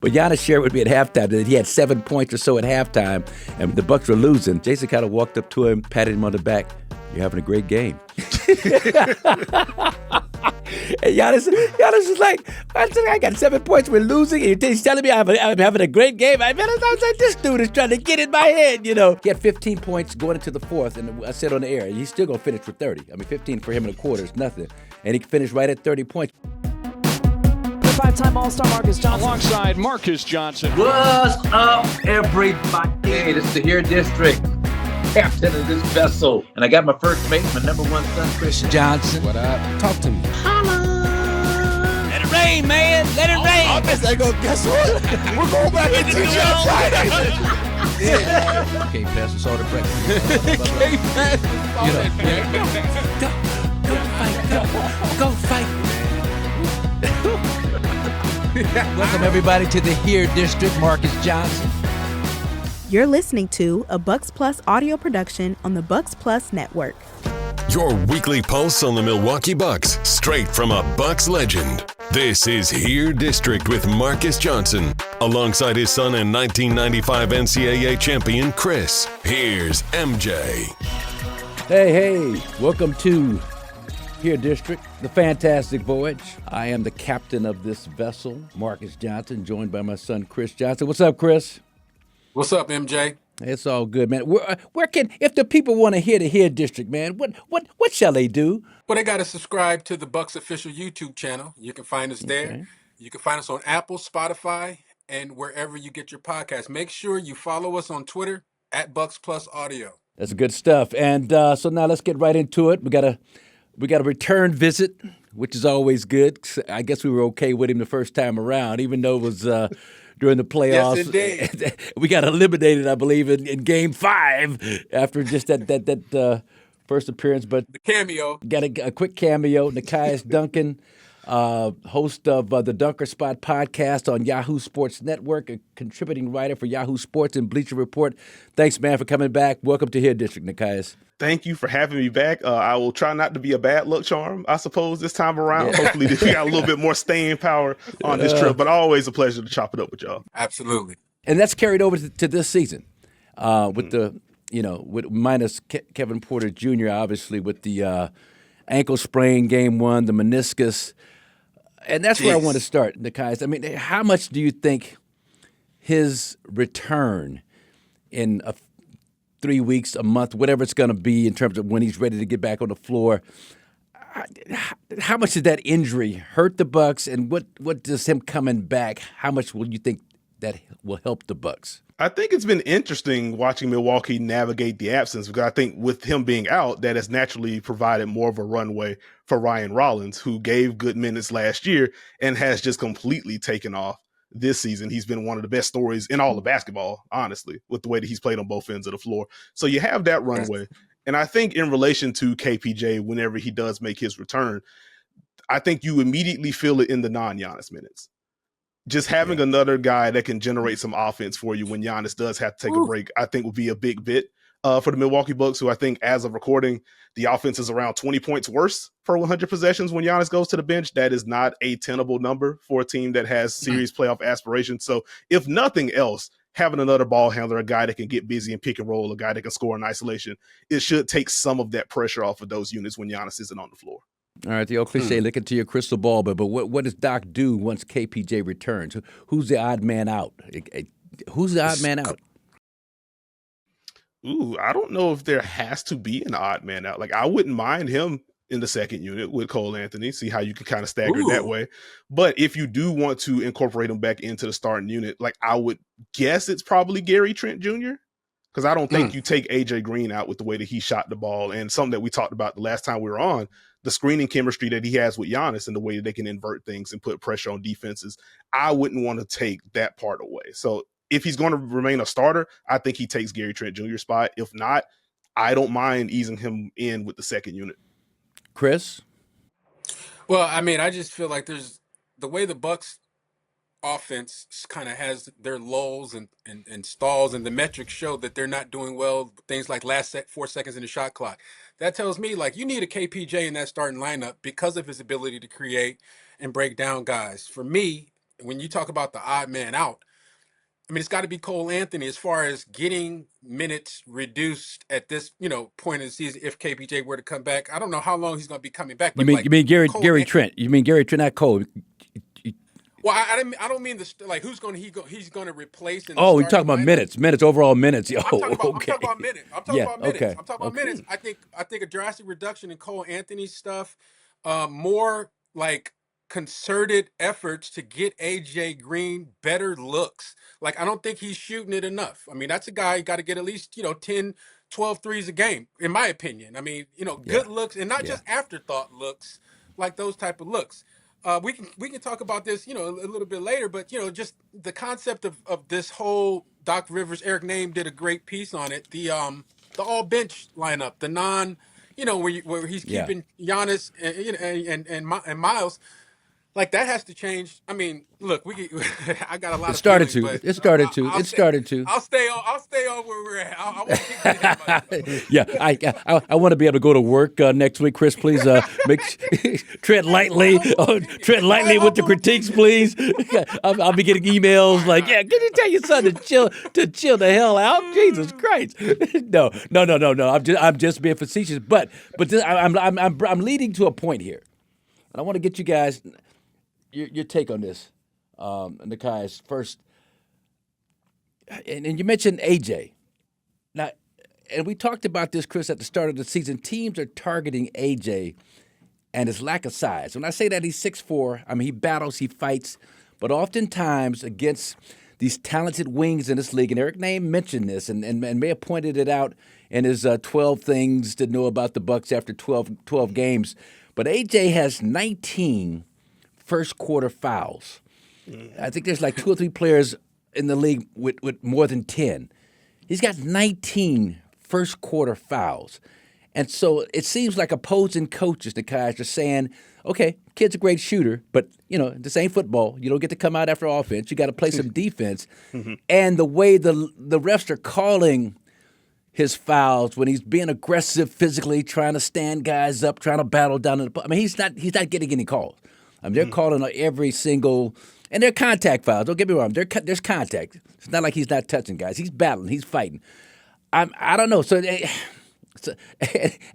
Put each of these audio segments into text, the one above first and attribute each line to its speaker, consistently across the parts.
Speaker 1: But Giannis shared with me at halftime that he had 7 points or so at halftime, and the Bucks were losing. Jason kind of walked up to him, patted him on the back. You're having a great game. And Giannis is like, I got 7 points, we're losing, and he's telling me I'm having a great game. I was like, this dude is trying to get in my head, He had 15 points going into the fourth, and I said on the air, he's still going to finish with 30. 15 for him in a quarter is nothing. And he finished right at 30 points.
Speaker 2: Five-time All-Star Marcus Johnson.
Speaker 3: Alongside Marcus Johnson.
Speaker 4: What's up, everybody? Hey, this is the Here District, captain of this vessel. And I got my first mate, my number one son, Kris Johnson.
Speaker 5: What up? Talk to me.
Speaker 4: Holla!
Speaker 1: Let it rain, man. Let it rain.
Speaker 5: I guess what? We're going back into the Friday.
Speaker 1: Can't pass us all the breakfast.
Speaker 5: Can't pass us
Speaker 1: Go fight. Welcome, everybody, to the Here District. Marcus Johnson.
Speaker 6: You're listening to a Bucks Plus audio production on the Bucks Plus Network.
Speaker 7: Your weekly pulse on the Milwaukee Bucks, straight from a Bucks legend. This is Here District with Marcus Johnson, alongside his son and 1995 NCAA champion, Kris. Here's MJ.
Speaker 1: Hey, welcome to Here District, the fantastic voyage. I am the captain of this vessel, Marcus Johnson, joined by my son, Kris Johnson. What's up, Kris?
Speaker 5: What's up, MJ?
Speaker 1: It's all good, man. Where can, if the people want to hear the Here District, man, what shall they do?
Speaker 5: Well, they got to subscribe to the Bucks official YouTube channel. You can find us there.
Speaker 1: Okay.
Speaker 5: You can find us on Apple, Spotify, and wherever you get your podcast. Make sure you follow us on Twitter at Bucks Plus Audio.
Speaker 1: That's good stuff. And so now let's get right into it. We got a return visit, which is always good. I guess we were okay with him the first time around, even though it was during the playoffs.
Speaker 5: Yes, indeed.
Speaker 1: We got eliminated, I believe, in Game 5 after just that first appearance. But
Speaker 5: The cameo.
Speaker 1: got a quick cameo. Nekias Duncan, host of the Dunker Spot podcast on Yahoo Sports Network, a contributing writer for Yahoo Sports and Bleacher Report. Thanks, man, for coming back. Welcome to Here District, Nekias.
Speaker 8: Thank you for having me back. I will try not to be a bad luck charm, I suppose, this time around. Yeah. Hopefully we got a little bit more staying power on this trip, but always a pleasure to chop it up with y'all.
Speaker 5: Absolutely.
Speaker 1: And that's carried over to this season with with minus Kevin Porter Jr., obviously, with the ankle sprain Game 1, the meniscus. And that's where I want to start, Nekias. I mean, how much do you think his return in 3 weeks, a month, whatever it's going to be in terms of when he's ready to get back on the floor, how much did that injury hurt the Bucks, and what does him coming back, how much will you think that will help the Bucks?
Speaker 8: I think it's been interesting watching Milwaukee navigate the absence, because I think with him being out, that has naturally provided more of a runway for Ryan Rollins, who gave good minutes last year and has just completely taken off this season. He's been one of the best stories in all of basketball, honestly, with the way that he's played on both ends of the floor. So you have that runway. And I think in relation to KPJ, whenever he does make his return, I think you immediately feel it in the non-Giannis minutes. Just having another guy that can generate some offense for you when Giannis does have to take a break, I think would be a big bit for the Milwaukee Bucks, who I think as of recording, the offense is around 20 points worse per 100 possessions when Giannis goes to the bench. That is not a tenable number for a team that has serious playoff aspirations. So if nothing else, having another ball handler, a guy that can get busy and pick and roll, a guy that can score in isolation, it should take some of that pressure off of those units when Giannis isn't on the floor.
Speaker 1: All right, the old cliche, look into your crystal ball, but what does Doc do once KPJ returns? Who's the odd man out? Who's the odd man out?
Speaker 8: Ooh, I don't know if there has to be an odd man out. Like, I wouldn't mind him in the second unit with Cole Anthony, see how you can kind of stagger that way. But if you do want to incorporate him back into the starting unit, like, I would guess it's probably Gary Trent Jr., because I don't think you take AJ Green out with the way that he shot the ball, and something that we talked about the last time we were on, the screening chemistry that he has with Giannis and the way that they can invert things and put pressure on defenses. I wouldn't want to take that part away. So if he's going to remain a starter, I think he takes Gary Trent Jr.'s spot. If not, I don't mind easing him in with the second unit.
Speaker 1: Kris?
Speaker 5: Well, I mean, I just feel like there's the way the Bucks offense kind of has their lulls and stalls, and the metrics show that they're not doing well. Things like 4 seconds in the shot clock. That tells me, like, you need a KPJ in that starting lineup because of his ability to create and break down guys. For me, when you talk about the odd man out, I mean, it's got to be Cole Anthony as far as getting minutes reduced at this, point in the season. If KPJ were to come back, I don't know how long he's going to be coming back.
Speaker 1: You
Speaker 5: But
Speaker 1: mean
Speaker 5: like
Speaker 1: you mean
Speaker 5: Cole,
Speaker 1: Gary Trent? You mean Gary Trent, not Cole?
Speaker 5: well, I don't mean the like he's going to replace in the
Speaker 1: Oh, you're
Speaker 5: starting
Speaker 1: talking about
Speaker 5: lineup.
Speaker 1: overall minutes. Yo,
Speaker 5: I'm talking
Speaker 1: okay.
Speaker 5: about minutes. I'm talking
Speaker 1: Yeah,
Speaker 5: about minutes.
Speaker 1: okay.
Speaker 5: I'm talking about
Speaker 1: Okay.
Speaker 5: minutes. I think a drastic reduction in Cole Anthony's stuff, more like concerted efforts to get AJ Green better looks. Like I don't think he's shooting it enough. I mean, that's a guy got to get at least, 10, 12 threes a game, in my opinion. I mean,
Speaker 1: Yeah.
Speaker 5: good looks and not
Speaker 1: Yeah.
Speaker 5: just afterthought looks, like those type of looks. We can talk about this, a little bit later, but just the concept of this whole Doc Rivers, Eric Name did a great piece on it. The all bench lineup, the non, where he's
Speaker 1: Yeah.
Speaker 5: keeping Giannis and Miles. Like that has to change. I mean, look, I got a lot
Speaker 1: It
Speaker 5: of
Speaker 1: started
Speaker 5: feelings,
Speaker 1: to.
Speaker 5: but
Speaker 1: It started to.
Speaker 5: I'll
Speaker 1: It started to.
Speaker 5: I'll stay on where we're at. I won't get ahead of myself.
Speaker 1: Yeah, I want to be able to go to work next week. Kris, please tread lightly. Tread lightly with the critiques, please. I'll be getting emails like, "Yeah, can you tell your son to chill the hell out?" Jesus Christ! No. I'm just being facetious, but I'm leading to a point here, and I want to get you guys your take on this. Nekias first, and you mentioned AJ. Now, and we talked about this, Kris, at the start of the season. Teams are targeting AJ and his lack of size. When I say that he's 6'4", I mean he battles, he fights, but oftentimes against these talented wings in this league, and Eric Name mentioned this and may have pointed it out in his 12 things to know about the Bucks after 12 games, but AJ has 19 first quarter fouls. I think there's like 2 or 3 players in the league with more than 10. He's got 19 first quarter fouls. And so it seems like opposing coaches, the guys are saying, okay, kid's a great shooter, but, this ain't football. You don't get to come out after offense. You got to play some defense. And the way the refs are calling his fouls when he's being aggressive physically, trying to stand guys up, trying to battle down in the – I mean, he's not getting any calls. I mean, they're calling every single – and they're contact fouls. Don't get me wrong. There's contact. It's not like he's not touching guys. He's battling. He's fighting. I don't know. So and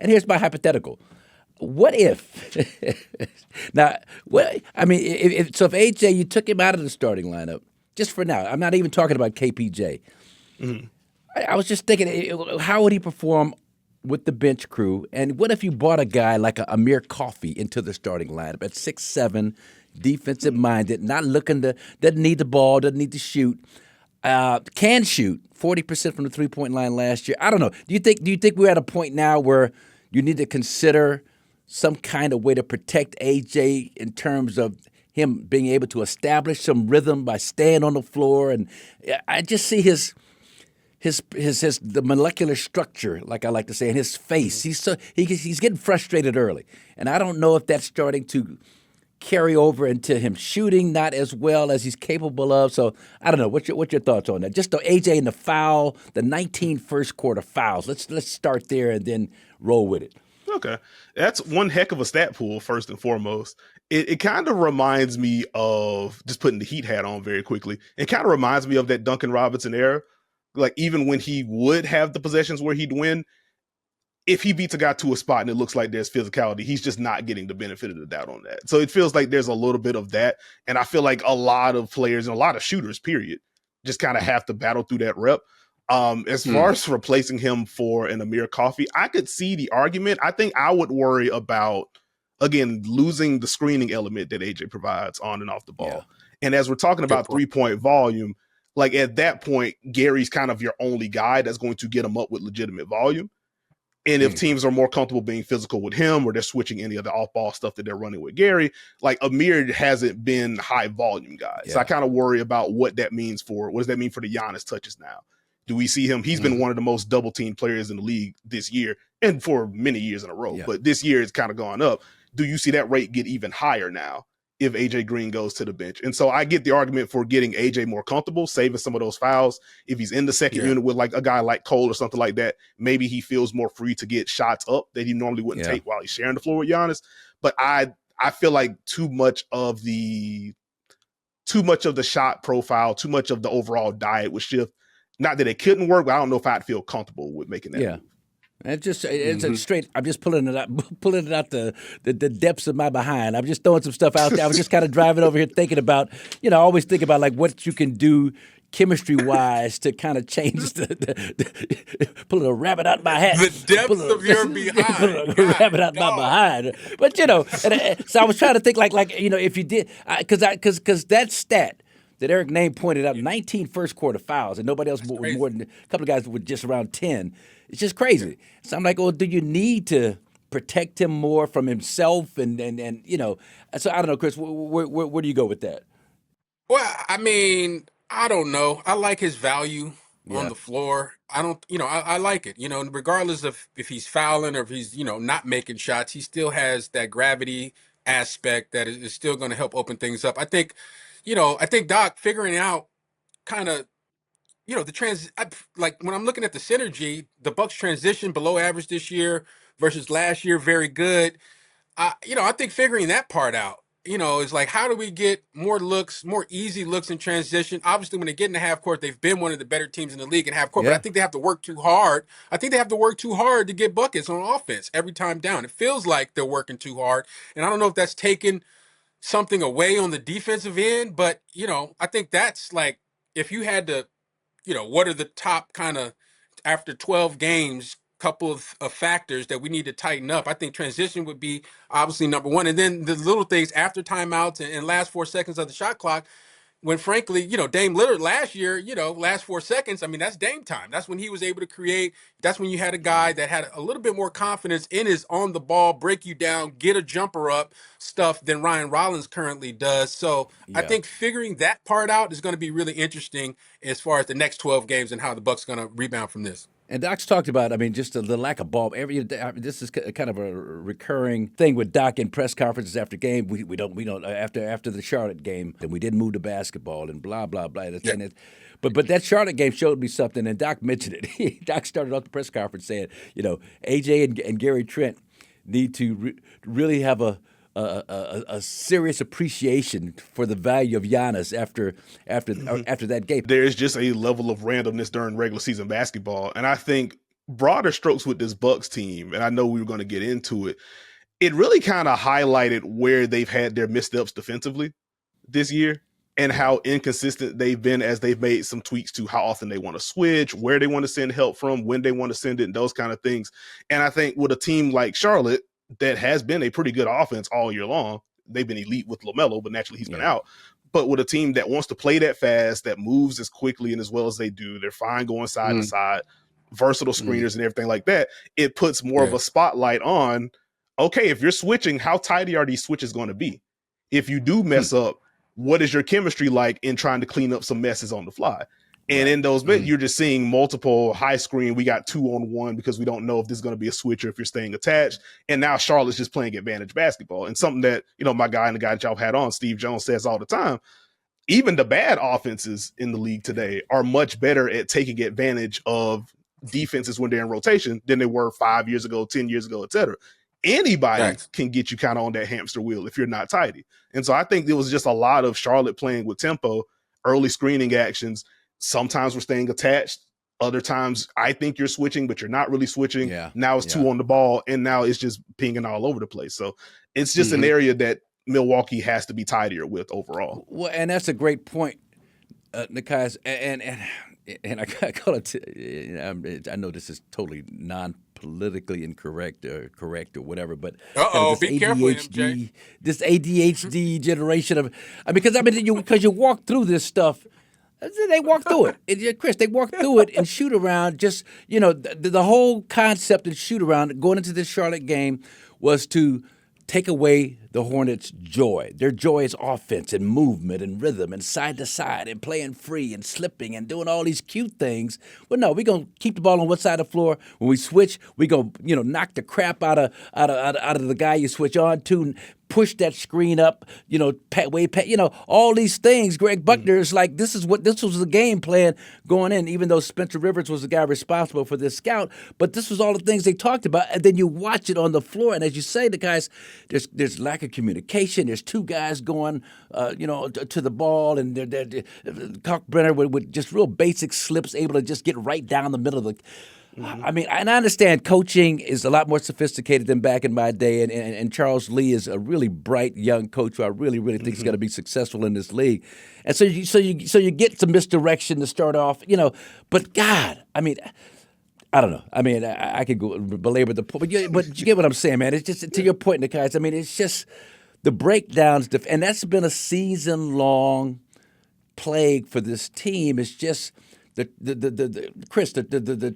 Speaker 1: here's my hypothetical. What if – now, if AJ, you took him out of the starting lineup, just for now. I'm not even talking about KPJ. Mm-hmm. I was just thinking, how would he perform with the bench crew? And what if you brought a guy like a Amir Coffey into the starting lineup at 6'7", defensive-minded, not looking to – doesn't need the ball, doesn't need to shoot, can shoot 40% from the three-point line last year. I don't know. Do you think we're at a point now where you need to consider some kind of way to protect AJ in terms of him being able to establish some rhythm by staying on the floor? And I just see his the molecular structure, like I like to say, in his face. He's getting frustrated early, and I don't know if that's starting to carry over into him shooting not as well as he's capable of. So I don't know. What's your thoughts on that? Just the AJ and the foul, the 19 first quarter fouls. Let's start there and then roll with it.
Speaker 8: Okay, that's one heck of a stat pool. First and foremost, it kind of reminds me of, just putting the Heat hat on very quickly. It kind of reminds me of that Duncan Robinson era. Like, even when he would have the possessions where he'd win, if he beats a guy to a spot and it looks like there's physicality, he's just not getting the benefit of the doubt on that. So it feels like there's a little bit of that. And I feel like a lot of players and a lot of shooters, period, just kind of have to battle through that rep. As far as replacing him for an Amir Coffey, I could see the argument. I think I would worry about, again, losing the screening element that AJ provides on and off the ball.
Speaker 1: Yeah.
Speaker 8: And as we're talking about three-point volume, like at that point, Gary's kind of your only guy that's going to get him up with legitimate volume. And if teams are more comfortable being physical with him, or they're switching any of the off-ball stuff that they're running with Gary, like Amir hasn't been high volume guys. Yeah. So I kind of worry about what that means for, what does that mean for the Giannis touches now? Do we see him? He's been one of the most double team players in the league this year and for many years in a row. Yeah. But this year it's kind of gone up. Do you see that rate get even higher now if AJ Green goes to the bench? And so I get the argument for getting AJ more comfortable, saving some of those fouls. If he's in the second unit with like a guy like Cole or something like that, maybe he feels more free to get shots up that he normally wouldn't take while he's sharing the floor with Giannis. But I feel like too much of the too much of the shot profile, too much of the overall diet would shift. Not that it couldn't work, but I don't know if I'd feel comfortable with making that move.
Speaker 1: It's a straight. I'm just pulling it out the depths of my behind. I'm just throwing some stuff out there. I was just kind of driving over here thinking about, I always think about like what you can do chemistry wise to kind of change pull a rabbit out my hat.
Speaker 5: The depths of your behind.
Speaker 1: Pull a rabbit out my behind. But so I was trying to think like if you did because that stat that Eric Name pointed out, 19 first quarter fouls, and nobody else was more than a couple of guys were just around 10. It's just crazy. So I'm like, well, do you need to protect him more from himself? And so I don't know, Kris, where do you go with that?
Speaker 5: Well, I mean, I don't know. I like his value on the floor. I don't, I like it. Regardless of if he's fouling or if he's, not making shots, he still has that gravity aspect that is still going to help open things up. I think Doc figuring out kind of, like when I'm looking at the synergy, the Bucks transition below average this year versus last year, very good. I think figuring that part out, is like, how do we get more looks, more easy looks in transition? Obviously, when they get in the half court, they've been one of the better teams in the league in half court, but I think they have to work too hard. I think they have to work too hard to get buckets on offense every time down. It feels like they're working too hard, and I don't know if that's taken something away on the defensive end, but, I think that's like, if you had to, what are the top kind of, after 12 games, couple of factors that we need to tighten up? I think transition would be obviously number one. And then the little things after timeouts and last 4 seconds of the shot clock, when frankly, Dame Lillard last year, last 4 seconds, I mean, that's Dame time. That's when he was able to create. That's when you had a guy that had a little bit more confidence in his on the ball, break you down, get a jumper up stuff than Ryan Rollins currently does. So I think figuring that part out is going to be really interesting as far as the next 12 games and how the Bucks are going to rebound from this.
Speaker 1: And Doc's talked about, just the lack of ball. This is kind of a recurring thing with Doc in press conferences after game. We don't after the Charlotte game, and we didn't move the basketball and blah blah blah. Yeah. But that Charlotte game showed me something, and Doc mentioned it. Doc started off the press conference saying, AJ and Gary Trent need to really have a serious appreciation for the value of Giannis after that game.
Speaker 8: There is just a level of randomness during regular season basketball. And I think broader strokes with this Bucks team, and I know we were going to get into it, it really kind of highlighted where they've had their missteps defensively this year and how inconsistent they've been as they've made some tweaks to how often they want to switch, where they want to send help from, when they want to send it, and those kind of things. And I think with a team like Charlotte, that has been a pretty good offense all year long. They've been elite with LaMelo, but naturally he's been out. But with a team that wants to play that fast, that moves as quickly and as well as they do, they're fine going side to side, versatile screeners and everything like that. It puts more of a spotlight on, okay, if you're switching, how tidy are these switches going to be? If you do mess up, what is your chemistry like in trying to clean up some messes on the fly? And in those bits, you're just seeing multiple high screen. We got 2-on-1 because we don't know if this is going to be a switch or if you're staying attached. And now Charlotte's just playing advantage basketball. And something that, my guy and the guy that y'all had on, Steve Jones, says all the time, even the bad offenses in the league today are much better at taking advantage of defenses when they're in rotation than they were 5 years ago, 10 years ago, et cetera. Anybody can get you kind of on that hamster wheel if you're not tidy. And so I think there was just a lot of Charlotte playing with tempo, early screening actions. Sometimes we're staying attached. Other times I think you're switching, but you're not really switching. Now it's 2 on the ball, and now it's just pinging all over the place. So it's just an area that Milwaukee has to be tidier with overall.
Speaker 1: Well, and that's a great point, Nekias. And I call it. I know this is totally non-politically incorrect or correct or whatever, but
Speaker 5: be careful, MJ.
Speaker 1: This ADHD generation of, because you walk through this stuff. They walk through it. Kris, they walk through it and shoot around. Just, the whole concept of shoot around going into this Charlotte game was to take away the Hornets' joy. Their joy is offense and movement and rhythm and side to side and playing free and slipping and doing all these cute things. But no, we're going to keep the ball on one side of the floor. When we switch, we're going to, knock the crap out of the guy you switch on to, push that screen up, all these things. Greg Buckner is like, this was the game plan going in, even though Spencer Rivers was the guy responsible for this scout. But this was all the things they talked about. And then you watch it on the floor. And as you say, the guys, there's lack of communication. There's two guys going, to the ball. And Kalkbrenner with just real basic slips, able to just get right down the middle of the. I mean, and I understand coaching is a lot more sophisticated than back in my day, and Charles Lee is a really bright young coach who I really, really think is going to be successful in this league. And so you get some misdirection to start off, But God, I mean, I don't know. I mean, I could go belabor the point, but you get what I'm saying, man. It's just to your point, Nekias. I mean, it's just the breakdowns, and that's been a season-long plague for this team. It's just. Kris, the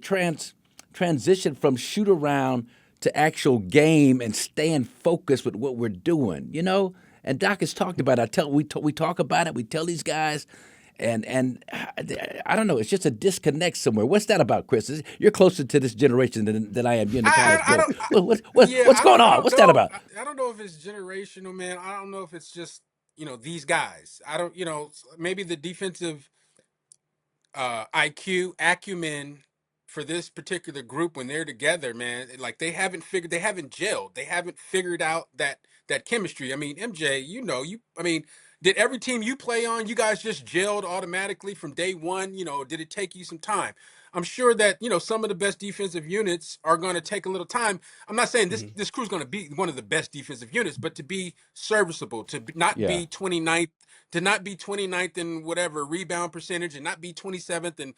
Speaker 1: transition from shoot around to actual game and staying focused with what we're doing, And Doc has talked about it. We talk about it. We tell these guys, and I don't know. It's just a disconnect somewhere. What's that about, Kris? You're closer to this generation than I am. What's going on? What's that about?
Speaker 5: I don't know if it's generational, man. I don't know if it's just these guys. I don't maybe the defensive. Acumen for this particular group when they're together, man, like they haven't gelled. They haven't figured out that chemistry. I mean, MJ, did every team you play on, you guys just gelled automatically from day one? Did it take you some time? I'm sure that, some of the best defensive units are going to take a little time. I'm not saying this crew's going to be one of the best defensive units, but to be serviceable, not be 29th, to not be 29th in whatever rebound percentage, and not be 27th and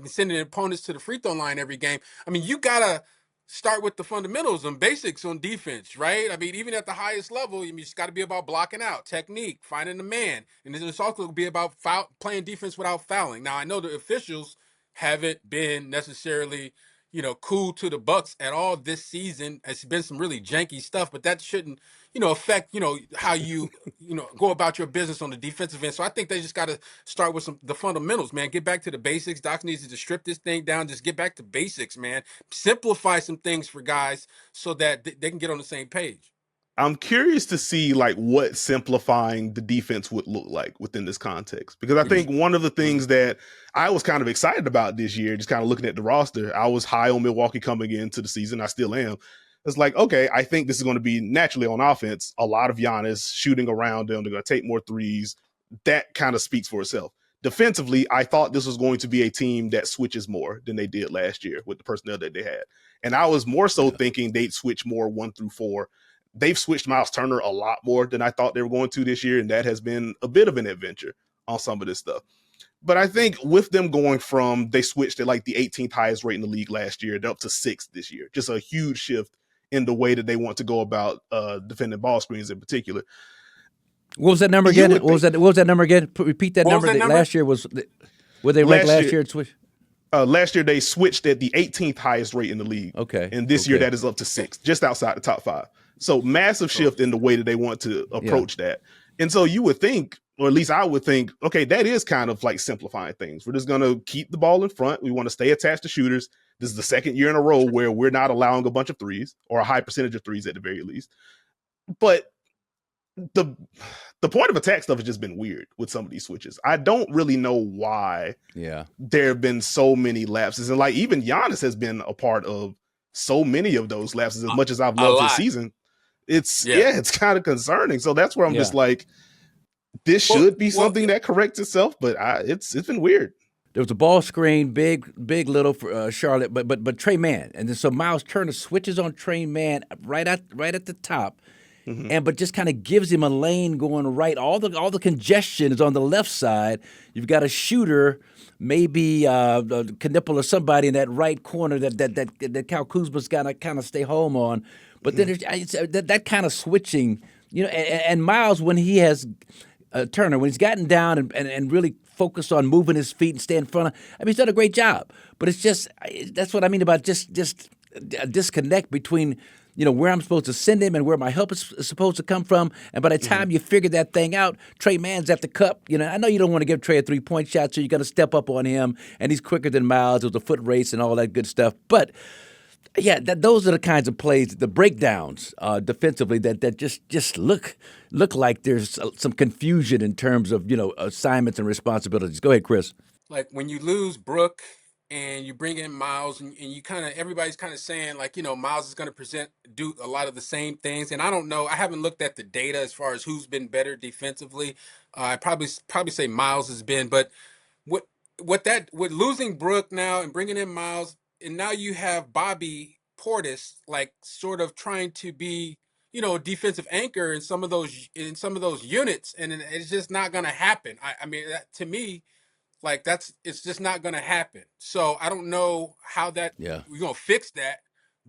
Speaker 5: sending opponents to the free throw line every game. I mean, you got to start with the fundamentals and basics on defense, right? I mean, even at the highest level, it's got to be about blocking out, technique, finding the man. And then it's also going to be about playing defense without fouling. Now, I know the officials haven't been necessarily, cool to the Bucks at all this season. It's been some really janky stuff, but that shouldn't, affect, how you, go about your business on the defensive end. So I think they just got to start with the fundamentals, man. Get back to the basics. Doc needs to strip this thing down. Just get back to basics, man. Simplify some things for guys so that they can get on the same page.
Speaker 8: I'm curious to see what simplifying the defense would look like within this context, because I think one of the things that I was kind of excited about this year, just kind of looking at the roster, I was high on Milwaukee coming into the season. I still am. It's like, okay, I think this is going to be naturally on offense, a lot of Giannis shooting around them. They're going to take more threes. That kind of speaks for itself. Defensively, I thought this was going to be a team that switches more than they did last year with the personnel that they had. And I was more so thinking they'd switch more 1 through 4. They've switched Miles Turner a lot more than I thought they were going to this year, and that has been a bit of an adventure on some of this stuff. But I think with them going from, they switched at the 18th highest rate in the league last year, they're up to 6th this year. Just a huge shift in the way that they want to go about defending ball screens in particular.
Speaker 1: What was that number again? What was that number again? Repeat that number. Last year were they ranked last year?
Speaker 8: Last year they switched at the 18th highest rate in the league.
Speaker 1: Okay.
Speaker 8: And this year that is up to 6th, just outside the top 5. So massive shift in the way that they want to approach that. And so you would think, or at least I would think, okay, that is kind of simplifying things. We're just going to keep the ball in front. We want to stay attached to shooters. This is the second year in a row where we're not allowing a bunch of threes, or a high percentage of threes at the very least. But the point of attack stuff has just been weird with some of these switches. I don't really know why there have been so many lapses. And even Giannis has been a part of so many of those lapses. As much as I've loved his season, it's kind of concerning. So that's where I'm just this should be something that corrects itself, but it's been weird.
Speaker 1: There was a ball screen, big little for Charlotte, but Trey Mann, and then so Miles Turner switches on Trey Mann right at the top, but just kind of gives him a lane going right. All the congestion is on the left side. You've got a shooter, maybe Knipple or somebody in that right corner that Kyle Kuzma's got to kind of stay home on. But then that kind of switching, and Miles, when he has Turner, when he's gotten down and really focused on moving his feet and stay in front of, he's done a great job. But it's just, that's what I mean about just a disconnect between, where I'm supposed to send him and where my help is supposed to come from. And by the time you figure that thing out, Trey Mann's at the cup. I know you don't want to give Trey a 3-point shot, so you're going to step up on him, and he's quicker than Miles. It was a foot race and all that good stuff. But Yeah, those are the kinds of plays, the breakdowns defensively that just look like there's some confusion in terms of assignments and responsibilities. Go ahead, Kris.
Speaker 5: Like when you lose Brook and you bring in Miles, and you kind of everybody's kind of saying like Miles is going to do a lot of the same things, and I don't know. I haven't looked at the data as far as who's been better defensively. I probably say Miles has been, but what with losing Brook now and bringing in Miles, and now you have Bobby Portis like sort of trying to be a defensive anchor in some of those units, and it's just not going to happen. I mean, to me, like it's just not going to happen. So I don't know how that
Speaker 1: Yeah.
Speaker 5: we're going to fix that.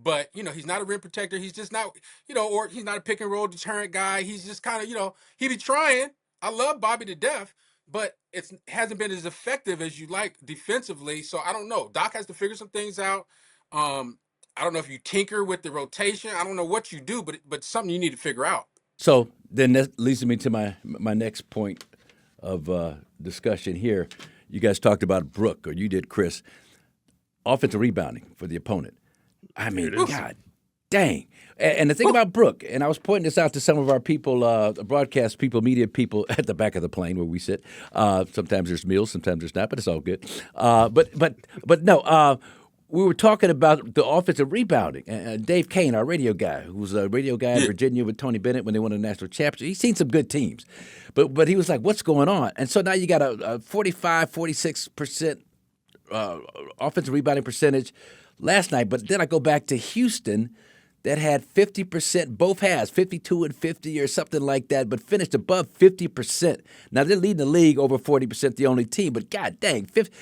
Speaker 5: But he's not a rim protector. He's just not, or he's not a pick and roll deterrent guy. He's just kind of, he be trying. I love Bobby to death, but it hasn't been as effective as you like defensively. So I don't know. Doc has to figure some things out. I don't know if you tinker with the rotation. I don't know what you do, but something you need to figure out.
Speaker 1: So then that leads me to my next point of discussion here. You guys talked about Brook, or you did, Kris. Offensive rebounding for the opponent. I mean, God dang. And the thing about Brook, and I was pointing this out to some of our people, broadcast people, media people at the back of the plane where we sit. Sometimes there's meals, sometimes there's not, but it's all good. But no, we were talking about the offensive rebounding. Dave Kane, our radio guy, who was a radio guy in Virginia with Tony Bennett when they won the national championship, he's seen some good teams. But he was like, what's going on? And so now you got a 45, 46% offensive rebounding percentage last night. But then I go back to Houston that had 50%, both halves, 52 and 50 or something like that, but finished above 50%. Now they're leading the league over 40%, the only team. But God dang, 50.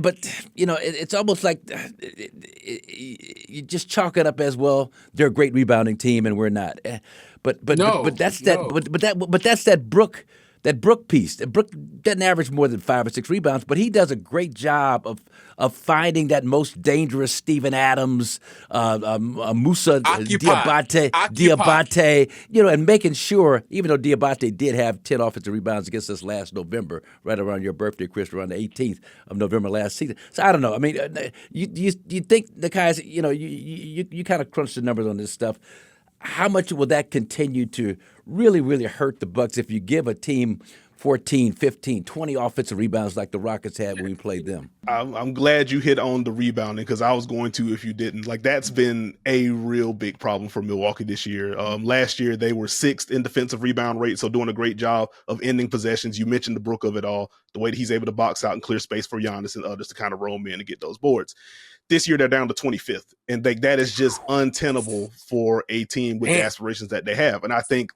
Speaker 1: But it's almost like you just chalk it up as, well, they're a great rebounding team and we're not. But that's that Brook piece. Brook doesn't average more than 5 or 6 rebounds, but he does a great job of finding that most dangerous Steven Adams, Musa Diabate, and making sure, even though Diabate did have 10 offensive rebounds against us last November, right around your birthday, Kris, around the 18th of November last season. So I don't know. I mean, you think the guys, you kind of crunch the numbers on this stuff. How much will that continue to really, really hurt the Bucks if you give a team 14, 15, 20 offensive rebounds like the Rockets had when we played them?
Speaker 8: I'm glad you hit on the rebounding, because I was going to if you didn't. Like, that's been a real big problem for Milwaukee this year. Last year, they were 6th in defensive rebound rate, so doing a great job of ending possessions. You mentioned the Brook of it all, the way that he's able to box out and clear space for Giannis and others to kind of roam in and get those boards. This year, they're down to 25th, and that is just untenable for a team with the aspirations that they have. And I think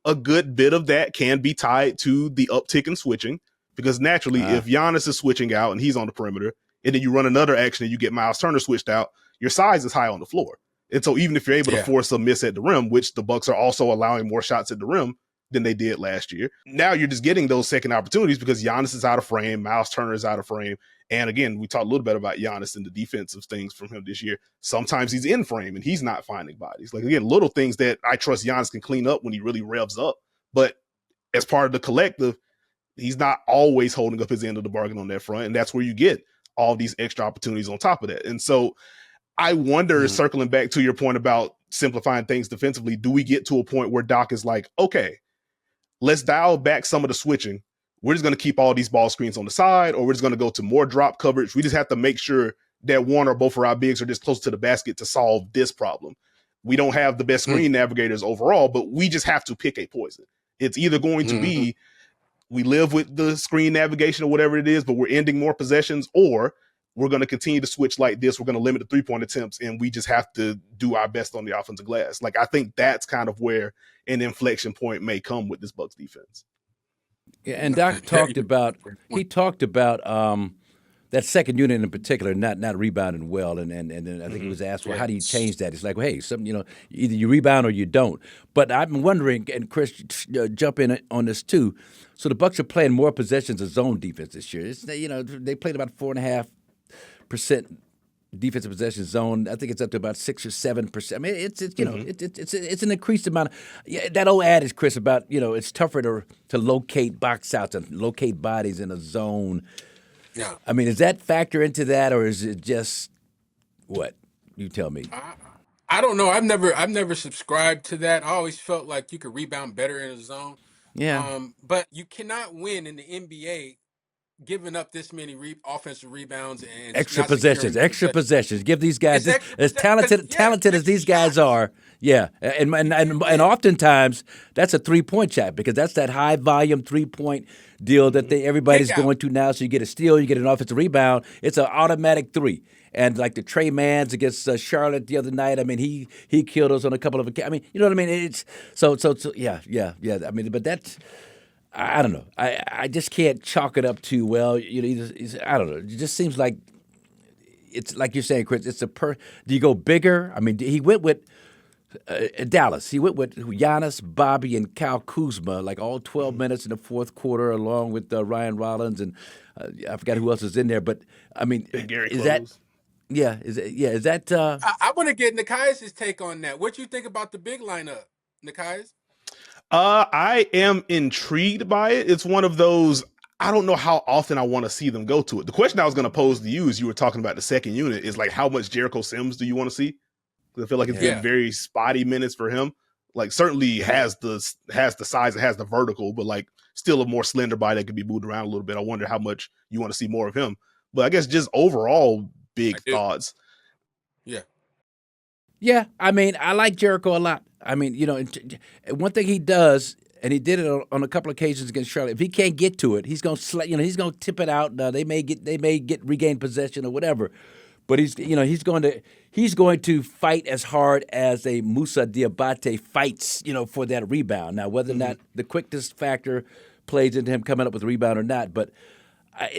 Speaker 8: a good bit of that can be tied to the uptick in switching, because naturally, if Giannis is switching out and he's on the perimeter, and then you run another action and you get Miles Turner switched out, your size is high on the floor. And so even if you're able to force a miss at the rim, which the Bucks are also allowing more shots at the rim than they did last year, now you're just getting those second opportunities because Giannis is out of frame, Miles Turner is out of frame. And again, we talked a little bit about Giannis and the defensive things from him this year. Sometimes he's in frame and he's not finding bodies. Like, again, little things that I trust Giannis can clean up when he really revs up. But as part of the collective, he's not always holding up his end of the bargain on that front. And that's where you get all these extra opportunities on top of that. And so I wonder, circling back to your point about simplifying things defensively, do we get to a point where Doc is like, okay, let's dial back some of the switching. We're just going to keep all these ball screens on the side, or we're just going to go to more drop coverage. We just have to make sure that one or both of our bigs are just close to the basket to solve this problem. We don't have the best screen navigators overall, but we just have to pick a poison. It's either going to be we live with the screen navigation or whatever it is, but we're ending more possessions, or we're going to continue to switch like this. We're going to limit the three-point attempts, and we just have to do our best on the offensive glass. Like, I think that's kind of where an inflection point may come with this Bucks defense.
Speaker 1: Yeah, and Doc talked about that second unit in particular not rebounding well, and I think he was asked, well, how do you change that? It's like, well, hey, either you rebound or you don't. But I'm wondering, and Kris, jump in on this too. So the Bucks are playing more possessions of zone defense this year. They played about 4.5% defensive possession zone. I think it's up to about 6 or 7%. I mean, it's an increased amount. That old adage, Kris, about it's tougher to locate box outs and locate bodies in a zone.
Speaker 5: Yeah.
Speaker 1: I mean, does that factor into that, or is it just what? You tell me.
Speaker 5: I don't know. I've never subscribed to that. I always felt like you could rebound better in a zone.
Speaker 1: Yeah.
Speaker 5: But you cannot win in the NBA giving up this many offensive rebounds and
Speaker 1: Extra
Speaker 5: not securing
Speaker 1: possessions,
Speaker 5: the
Speaker 1: extra
Speaker 5: possession.
Speaker 1: possessions. Give these guys
Speaker 5: It's extra
Speaker 1: as talented
Speaker 5: it's
Speaker 1: as these
Speaker 5: extra
Speaker 1: guys
Speaker 5: shots.
Speaker 1: are. Yeah, and oftentimes that's a 3-point shot because that's that high volume 3-point deal that everybody's
Speaker 5: Kick out.
Speaker 1: going to now. So you get a steal, you get an offensive rebound. It's an automatic 3. And like the Trey Mans against Charlotte the other night, I mean he killed us on a couple of. I mean, you know what I mean? It's so yeah. I mean, but that's. I don't know. I just can't chalk it up to, well, you know, I don't know. It just seems like it's like you're saying, Kris. It's do you go bigger? I mean, he went with Dallas. He went with Giannis, Bobby, and Kyle Kuzma, like all 12 minutes in the fourth quarter, along with Ryan Rollins and I forgot who else is in there. But I mean, is that? Yeah, is that?
Speaker 5: I want to get Nekias' take on that. What you think about the big lineup, Nekias?
Speaker 8: I am intrigued by it. It's one of those, I don't know how often I want to see them go to it. The question I was going to pose to you as you were talking about the second unit is like, how much Jericho Sims do you want to see? Because I feel like it's been very spotty minutes for him. Like certainly has the size, it has the vertical, but like still a more slender body that could be moved around a little bit. I wonder how much you want to see more of him. But I guess just overall big thoughts.
Speaker 1: Yeah, I mean, I like Jericho a lot. I mean, you know, one thing he does, and he did it on a couple of occasions against Charlotte. If he can't get to it, he's going to, he's going to tip it out. They may regain possession or whatever, but he's going to fight as hard as a Musa Diabate fights, for that rebound. Now, whether or not the quickness factor plays into him coming up with a rebound or not, but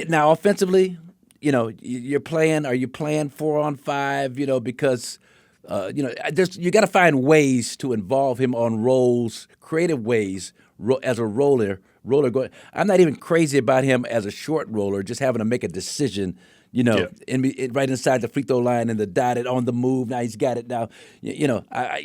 Speaker 1: now offensively, are you playing 4-on-5? Because. You got to find ways to involve him on roles, creative ways as a roller. I'm not even crazy about him as a short roller, just having to make a decision. Right inside the free throw line and the dotted on the move. Now he's got it. Now, the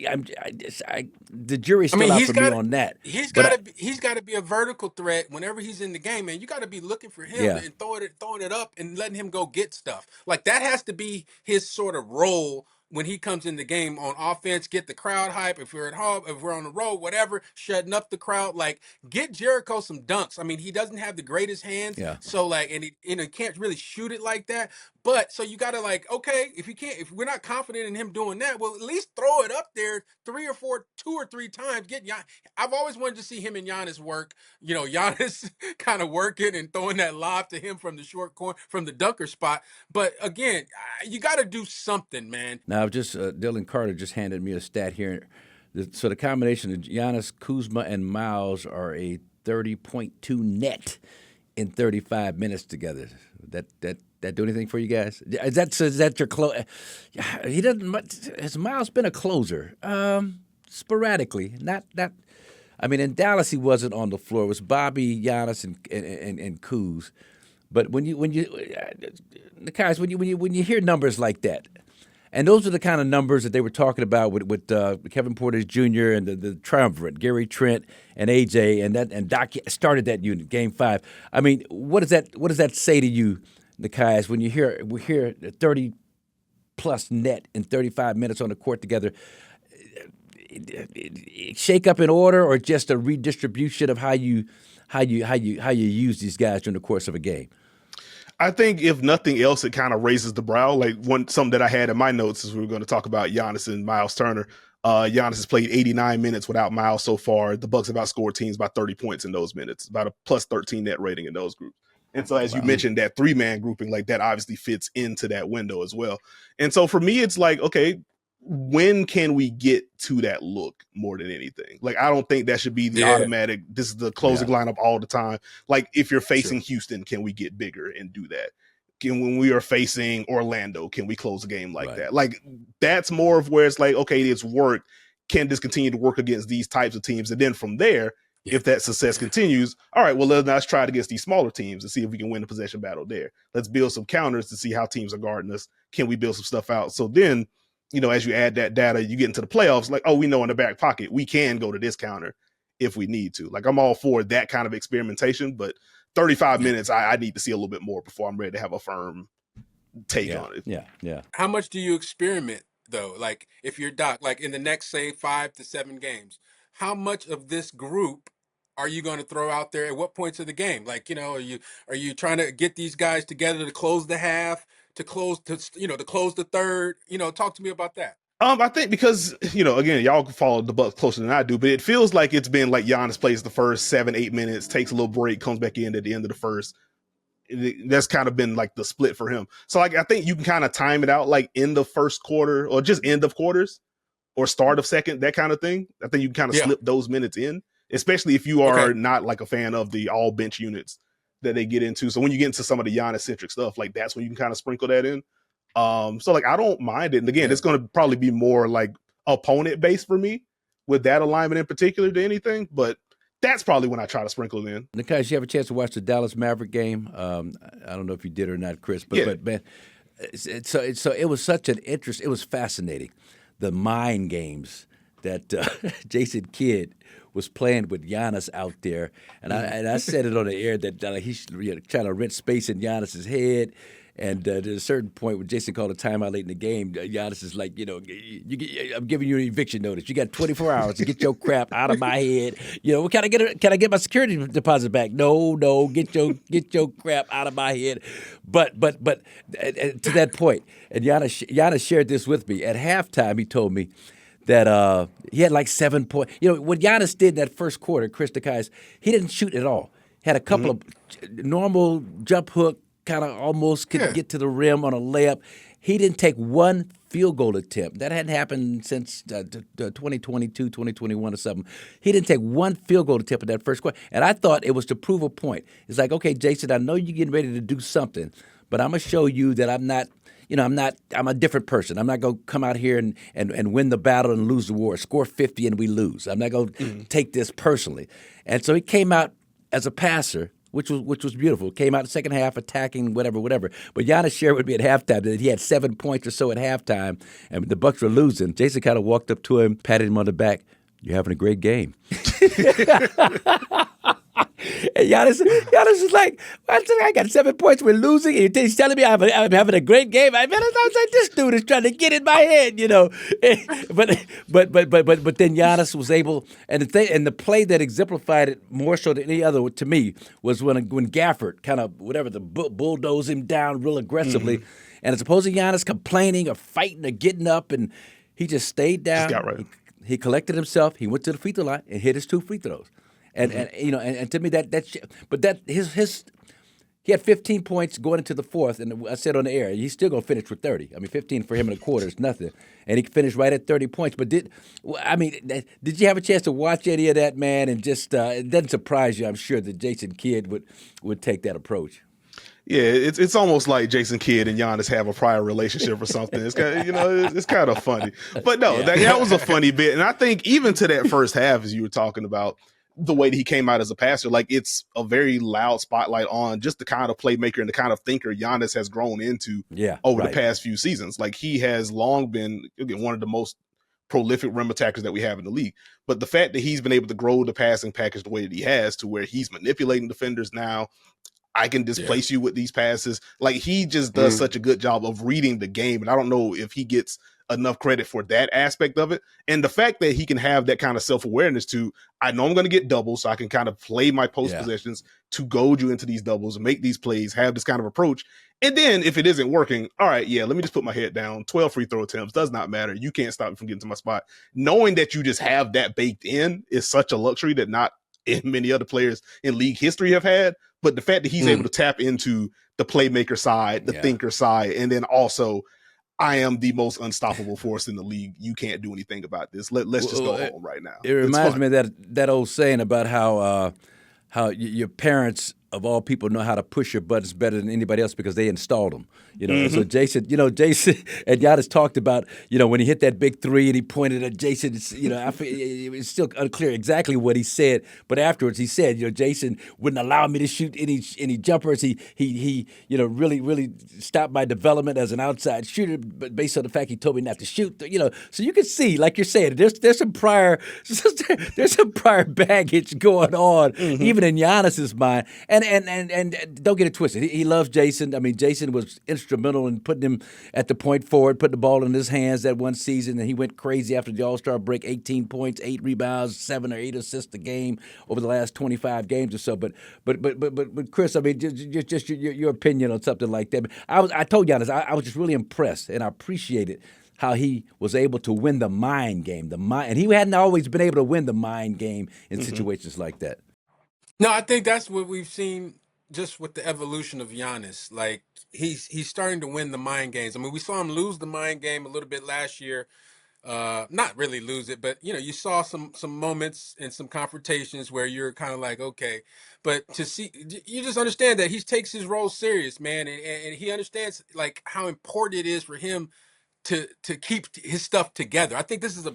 Speaker 1: jury's still out for me on that.
Speaker 5: He's got to be a vertical threat whenever he's in the game, man. You got to be looking for him and throwing it up and letting him go get stuff. Like that has to be his sort of role when he comes in the game on offense. Get the crowd hype. If we're at home, if we're on the road, whatever, shutting up the crowd. Like get Jericho some dunks. I mean, he doesn't have the greatest hands, so like, and he can't really shoot it like that. But so you got to okay, if we're not confident in him doing that, well, at least throw it up there 2 or 3 times. I've always wanted to see him and Giannis work. Giannis kind of working and throwing that lob to him from the short corner, from the dunker spot. But again, you got to do something, man.
Speaker 1: Now, just Dylan Carter just handed me a stat here. So the combination of Giannis, Kuzma, and Miles are a 30.2 net in 35 minutes together. That do anything for you guys? Is that your close? He doesn't. Has Miles been a closer? Sporadically, not. I mean, in Dallas he wasn't on the floor. It was Bobby, Giannis, and Kuz. But when you guys, when you hear numbers like that, and those are the kind of numbers that they were talking about with Kevin Portis Jr. and the triumvirate, Gary Trent and AJ, and Doc started that unit, Game 5. I mean, what does that say to you, Nekias, when we hear 30-plus net in 35 minutes on the court together? Shake up in order, or just a redistribution of how you use these guys during the course of a game?
Speaker 8: I think if nothing else, it kind of raises the brow. Like something that I had in my notes is we were going to talk about Giannis and Miles Turner. Giannis has played 89 minutes without Miles so far. The Bucks have outscored teams by 30 points in those minutes, about a plus 13 net rating in those groups. And so as you mentioned, that 3-man grouping, like that obviously fits into that window as well. And so for me, it's like, okay, when can we get to that look more than anything? Like, I don't think that should be the automatic, this is the closing lineup all the time. Like, if you're facing Houston, can we get bigger and do that? When we are facing Orlando, can we close a game like that? Like, that's more of where it's like, okay, it's worked. Can this continue to work against these types of teams? And then from there, if that success continues, all right, well, let's try it against these smaller teams and see if we can win the possession battle there. Let's build some counters to see how teams are guarding us. Can we build some stuff out? So then, as you add that data, you get into the playoffs, like, oh, we know in the back pocket, we can go to this counter if we need to. Like, I'm all for that kind of experimentation, but 35 minutes, I need to see a little bit more before I'm ready to have a firm take on it.
Speaker 1: Yeah.
Speaker 5: How much do you experiment though? Like, if you're Doc, like in the next, say, 5 to 7 games, how much of this group are you going to throw out there at what points of the game? Like, are you trying to get these guys together to close the half, to close to close the third? Talk to me about that.
Speaker 8: I think because, again, y'all follow the Bucks closer than I do, but it feels like it's been like Giannis plays the first 7-8 minutes, takes a little break, comes back in at the end of the first. That's kind of been like the split for him. So like I think you can kind of time it out like in the first quarter or just end of quarters or start of second, that kind of thing. I think you can kind of slip those minutes in, especially if you are not like a fan of the all bench units that they get into. So when you get into some of the Giannis centric stuff, like that's when you can kind of sprinkle that in. So like I don't mind it. And again, it's going to probably be more like opponent based for me with that alignment in particular to anything, but that's probably when I try to sprinkle it in.
Speaker 1: Nekias, you have a chance to watch the Dallas Maverick game? I don't know if you did or not, Kris, but man, so it was such an interest. It was fascinating, the mind games that J.Kidd was playing with Giannis out there, and I said it on the air that he's trying to rent space in Giannis's head. And at a certain point, when Jason called a timeout late in the game, Giannis is like, I'm giving you an eviction notice. You got 24 hours to get your crap out of my head. Can I get my security deposit back? No, get your crap out of my head. But to that point, and Giannis shared this with me at halftime. He told me that he had like 7 points. What Giannis did in that first quarter, Kris Nekias, he didn't shoot at all. Had a couple of normal jump hook. Kind of almost could get to the rim on a layup. He didn't take one field goal attempt. That hadn't happened since 2022, 2021 or something. He didn't take one field goal attempt in that first quarter. And I thought it was to prove a point. It's like, okay, Jason, I know you're getting ready to do something, but I'm going to show you that I'm not, I'm a different person. I'm not going to come out here and win the battle and lose the war, score 50 and we lose. I'm not going to take this personally. And so he came out as a passer, which was beautiful. Came out the second half attacking, whatever. But Giannis shared with me at halftime that he had 7 points or so at halftime, and the Bucks were losing. Jason kind of walked up to him, patted him on the back. You're having a great game. And Giannis is like, I got 7 points. We're losing. And he's telling me I'm having a great game. I was like, this dude is trying to get in my head, But then Giannis was able, and the play that exemplified it more so than any other to me was when Gafford kind of bulldozed him down real aggressively, and as opposed to Giannis complaining or fighting or getting up, and he just stayed down.
Speaker 8: Just got right.
Speaker 1: He collected himself. He went to the free throw line and hit his 2 free throws. And to me he had 15 points going into the fourth, and I said on the air he's still gonna finish with 30. I mean, 15 for him in a quarter is nothing, and he finished right at 30 points. But did you have a chance to watch any of that, man? And just it doesn't surprise you, I'm sure, that J.Kidd would take that approach.
Speaker 8: Yeah, it's almost like Jason Kidd and Giannis have a prior relationship or something. It's kind of, it's kind of funny. But no, that was a funny bit. And I think even to that first half, as you were talking about, the way that he came out as a passer, like it's a very loud spotlight on just the kind of playmaker and the kind of thinker Giannis has grown into over the past few seasons. Like he has long been one of the most prolific rim attackers that we have in the league. But the fact that he's been able to grow the passing package the way that he has to where he's manipulating defenders now, I can displace you with these passes. Like he just does such a good job of reading the game. And I don't know if he gets enough credit for that aspect of it. And the fact that he can have that kind of self-awareness to, I know I'm going to get doubles, so I can kind of play my post possessions to goad you into these doubles and make these plays, have this kind of approach. And then if it isn't working, all right, let me just put my head down. 12 free throw attempts, does not matter. You can't stop me from getting to my spot. Knowing that you just have that baked in is such a luxury that not many other players in league history have had. But the fact that he's able to tap into the playmaker side, the thinker side, and then also, I am the most unstoppable force in the league. You can't do anything about this. Let's just go home right now.
Speaker 1: It reminds me of that old saying about how your parents of all people know how to push your buttons better than anybody else because they installed them. So Jason and Giannis talked about, when he hit that big three and he pointed at Jason, it's still unclear exactly what he said, but afterwards he said, Jason wouldn't allow me to shoot any jumpers. He really stopped my development as an outside shooter, but based on the fact he told me not to shoot. So you can see, like you're saying, there's some prior baggage going on, even in Giannis's mind. And don't get it twisted. He loves Jason. I mean, Jason was instrumental in putting him at the point forward, putting the ball in his hands that one season, and he went crazy after the All-Star break. 18 points, 8 rebounds, 7 or 8 assists a game over the last 25 games or so. But Kris, I mean, just your opinion on something like that. I told Giannis, I was just really impressed, and I appreciated how he was able to win the mind game, and he hadn't always been able to win the mind game in situations like that.
Speaker 5: No, I think that's what we've seen just with the evolution of Giannis. Like he's starting to win the mind games. I mean, we saw him lose the mind game a little bit last year. Not really lose it, but you saw some moments and some confrontations where you're kind of like, okay, but to see, you just understand that he takes his role serious, man, and he understands like how important it is for him to keep his stuff together. I think this is a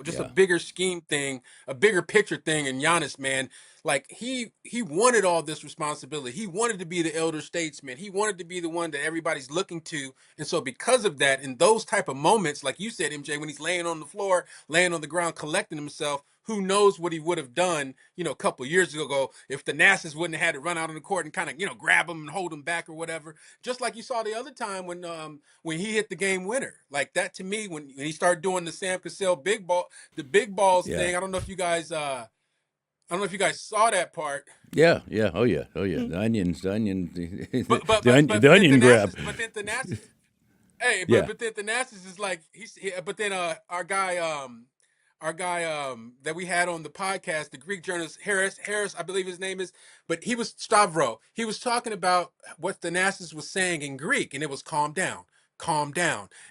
Speaker 5: just a bigger scheme thing, a bigger picture thing in Giannis, man. Like he wanted all this responsibility. He wanted to be the elder statesman. He wanted to be the one that everybody's looking to. And so because of that, in those type of moments, like you said, MJ, when he's laying on the floor, laying on the ground, collecting himself, who knows what he would have done, a couple of years ago if the Nassers wouldn't have had to run out on the court and kind of, grab him and hold him back or whatever. Just like you saw the other time when he hit the game winner. Like that to me, when he started doing the Sam Cassell big balls thing. I don't know if you guys saw that part.
Speaker 1: Yeah. Oh yeah. The onion,
Speaker 5: But
Speaker 1: the onion grab.
Speaker 5: But then the Nassers, but then the Nassers is like but then our guy that we had on the podcast, the Greek journalist Harris, I believe his name is, but he was Stavro. He was talking about what the Nassers was saying in Greek, and it was calm down.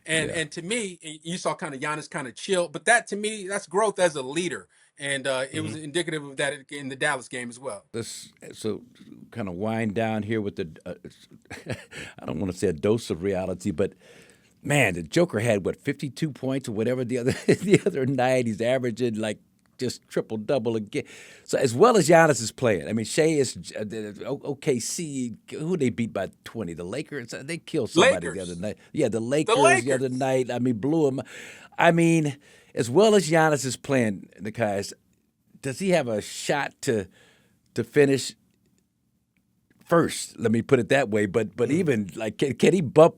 Speaker 5: And to me, you saw kind of Giannis kind of chill, but that to me, that's growth as a leader. And it was indicative of that in the Dallas game as well.
Speaker 1: So kind of wind down here with the, I don't want to say a dose of reality, but man, the Joker had 52 points or whatever the other night. He's averaging like just triple double again. So as well as Giannis is playing, I mean, Shea is OKC. Who they beat by 20? The Lakers. They killed somebody the other night. Yeah, the Lakers the other night. I mean, blew them. I mean, as well as Giannis is playing, Nekias, does he have a shot to finish first? Let me put it that way. But even like, can he bump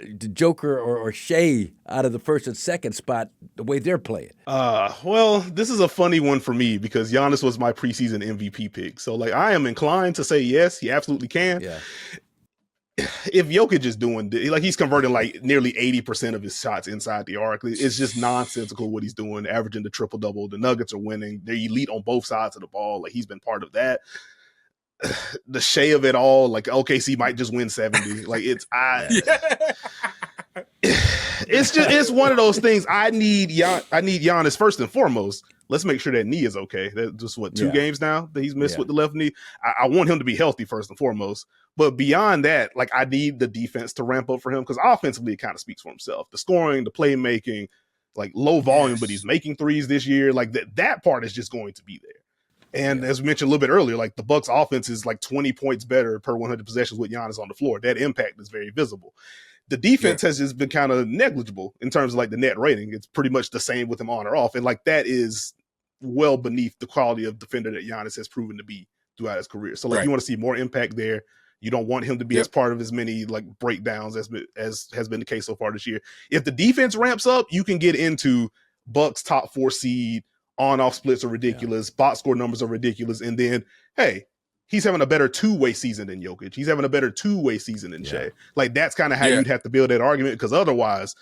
Speaker 1: the Joker or Shea out of the first and second spot the way they're playing?
Speaker 8: Well, this is a funny one for me because Giannis was my preseason MVP pick. So like I am inclined to say yes, he absolutely can.
Speaker 1: Yeah.
Speaker 8: If Jokic is doing, like he's converting like nearly 80% of his shots inside the arc, it's just nonsensical what he's doing, averaging the triple-double. The Nuggets are winning. They're elite on both sides of the ball. Like he's been part of that. The Shea of it all, like OKC might just win 70. Like it's it's one of those things. I need Giannis first and foremost. Let's make sure that knee is okay. That's just 2 games now that he's missed with the left knee. I want him to be healthy first and foremost. But beyond that, like I need the defense to ramp up for him because offensively it kind of speaks for himself. The scoring, the playmaking, like low volume, but he's making threes this year. Like that part is just going to be there. And as we mentioned a little bit earlier, like the Bucks offense is like 20 points better per 100 possessions with Giannis on the floor. That impact is very visible. The defense has just been kind of negligible in terms of like the net rating. It's pretty much the same with him on or off. And like that is well beneath the quality of defender that Giannis has proven to be throughout his career. So like you want to see more impact there. You don't want him to be as part of as many like breakdowns as has been the case so far this year. If the defense ramps up, you can get into Bucks top 4 seed, on-off splits are ridiculous, box score numbers are ridiculous, and then, hey, he's having a better two-way season than Jokic. He's having a better two-way season than Shea. Like, that's kind of how you'd have to build that argument, because otherwise,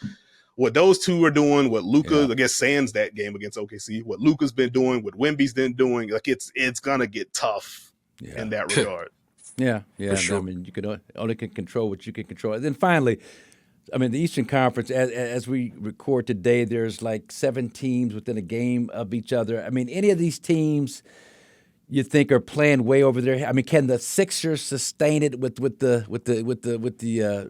Speaker 8: what those two are doing, what Luka, I guess, sans that game against OKC, what Luka's been doing, what Wemby's been doing, like, it's going to get tough in that regard.
Speaker 1: Yeah. For sure. I mean, you can only can control what you can control. And then finally, I mean, the Eastern Conference, as we record today, there's like 7 teams within a game of each other. I mean, any of these teams you think are playing way over there? I mean, can the Sixers sustain it with the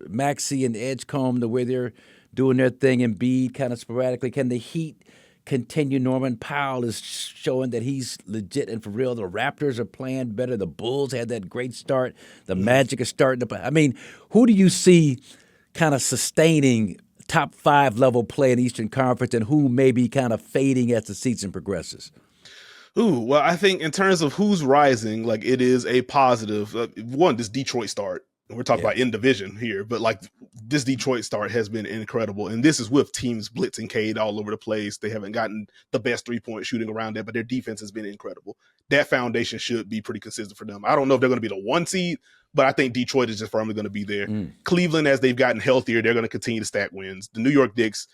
Speaker 1: Maxey and Edgecombe, the way they're doing their thing, and Embiid kind of sporadically? Can the Heat continue? Norman Powell is showing that he's legit and for real. The Raptors are playing better. The Bulls had that great start. The Magic is starting to play. I mean, who do you see kind of sustaining top 5 level play in the Eastern Conference, and who may be kind of fading as the season progresses?
Speaker 8: Ooh, well, I think in terms of who's rising, like it is a positive. One, this Detroit start. We're talking about in division here, but like this Detroit start has been incredible. And this is with teams blitzing Cade all over the place. They haven't gotten the best 3-point shooting around there, but their defense has been incredible. That foundation should be pretty consistent for them. I don't know if they're going to be the 1 seed, but I think Detroit is just firmly going to be there. Cleveland, as they've gotten healthier, they're going to continue to stack wins. The New York Knicks,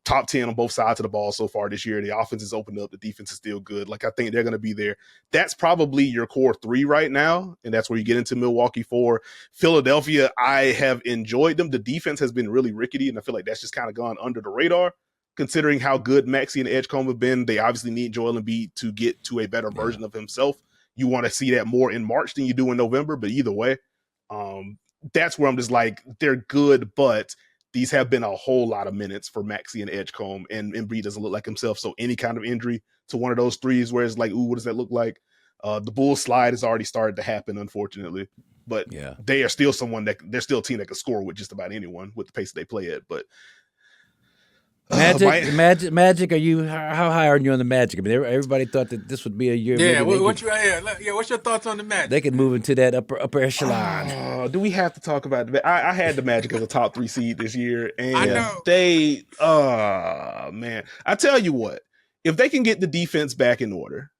Speaker 8: top 10 on both sides of the ball so far this year. The offense is opened up. The defense is still good. Like, I think they're going to be there. That's probably your core 3 right now, and that's where you get into Milwaukee 4. Philadelphia, I have enjoyed them. The defense has been really rickety, and I feel like that's just kind of gone under the radar, considering how good Maxey and Edgecombe have been. They obviously need Joel Embiid to get to a better version of himself. You want to see that more in March than you do in November, but either way, that's where I'm just like, they're good, but these have been a whole lot of minutes for Maxey and Edgecombe, and Embiid doesn't look like himself. So any kind of injury to one of those threes where it's like, ooh, what does that look like? The Bulls slide has already started to happen, unfortunately. But they are still they're still a team that can score with just about anyone with the pace that they play at. But
Speaker 1: Magic. Are you? How high are you on the Magic? I mean, everybody thought that this would be a year.
Speaker 5: Yeah, what's your thoughts on the Magic?
Speaker 1: They could move into that upper echelon.
Speaker 8: Do we have to talk about the? I had the Magic as a top 3 seed this year, and
Speaker 5: I know.
Speaker 8: they, man, I tell you what, if they can get the defense back in order,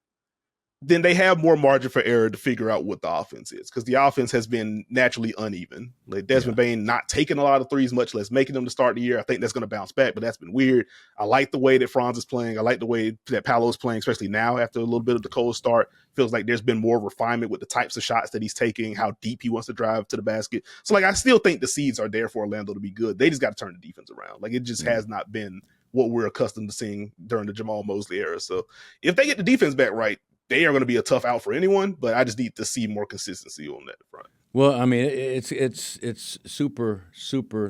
Speaker 8: then they have more margin for error to figure out what the offense is, because the offense has been naturally uneven. Like Desmond Bane not taking a lot of threes, much less making them to start the year. I think that's going to bounce back, but that's been weird. I like the way that Franz is playing. I like the way that Paolo is playing, especially now after a little bit of the cold start. Feels like there's been more refinement with the types of shots that he's taking, how deep he wants to drive to the basket. So, like, I still think the seeds are there for Orlando to be good. They just got to turn the defense around. Like, it just has not been what we're accustomed to seeing during the Jamal Mosley era. So if they get the defense back right, they are going to be a tough out for anyone, but I just need to see more consistency on that front.
Speaker 1: Well, I mean, it's super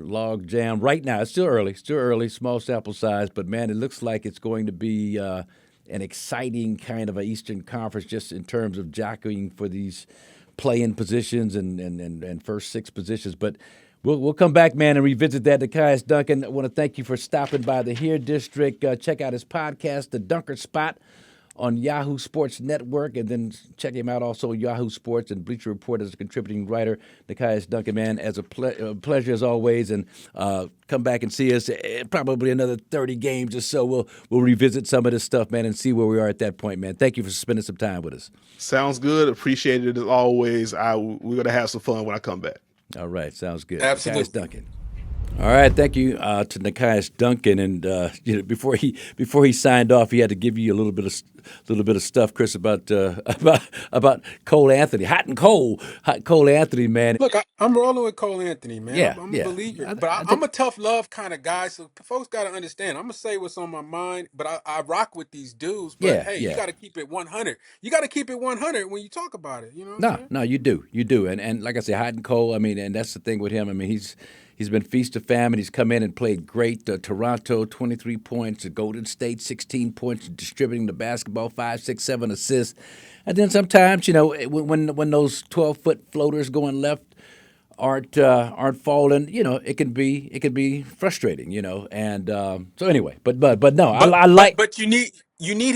Speaker 1: log jam right now. It's still early, small sample size, but man, it looks like it's going to be an exciting kind of a Eastern Conference, just in terms of jockeying for these play-in positions and first 6 positions. But we'll come back, man, and revisit that. Nekias Duncan, I want to thank you for stopping by the Here District. Check out his podcast, The Dunker Spot, on Yahoo Sports Network, and then check him out also Yahoo Sports and Bleacher Report as a contributing writer. Nekias Duncan, man, as a pleasure as always, and come back and see us probably another 30 games or so. We'll revisit some of this stuff, man, and see where we are at that point, man. Thank you for spending some time with us.
Speaker 8: Sounds good. Appreciate it as always. We're going to have some fun when I come back.
Speaker 1: All right, sounds good.
Speaker 5: Absolutely.
Speaker 1: Nekias Duncan. All right, thank you to Nekias Duncan, and before he signed off, he had to give you a little bit of stuff, Kris, about Cole Anthony, hot Cole Anthony, man.
Speaker 5: Look, I'm rolling with Cole Anthony, man.
Speaker 1: Yeah,
Speaker 5: I'm a believer, but I'm a tough love kind of guy, so folks got to understand. I'm gonna say what's on my mind, but I rock with these dudes. But you got to keep it 100. You got to keep it 100 when you talk about it. You know? What I'm saying?
Speaker 1: No, you do, and like I say, hot and Cole. I mean, and that's the thing with him. I mean, He's been feast of famine. He's come in and played great. Toronto, 23 points. Golden State, 16 points, distributing the basketball, 5, 6, 7 assists. And then sometimes, when those 12-foot floaters going left aren't falling, it can be frustrating, And so anyway, but no, I like.
Speaker 5: But you need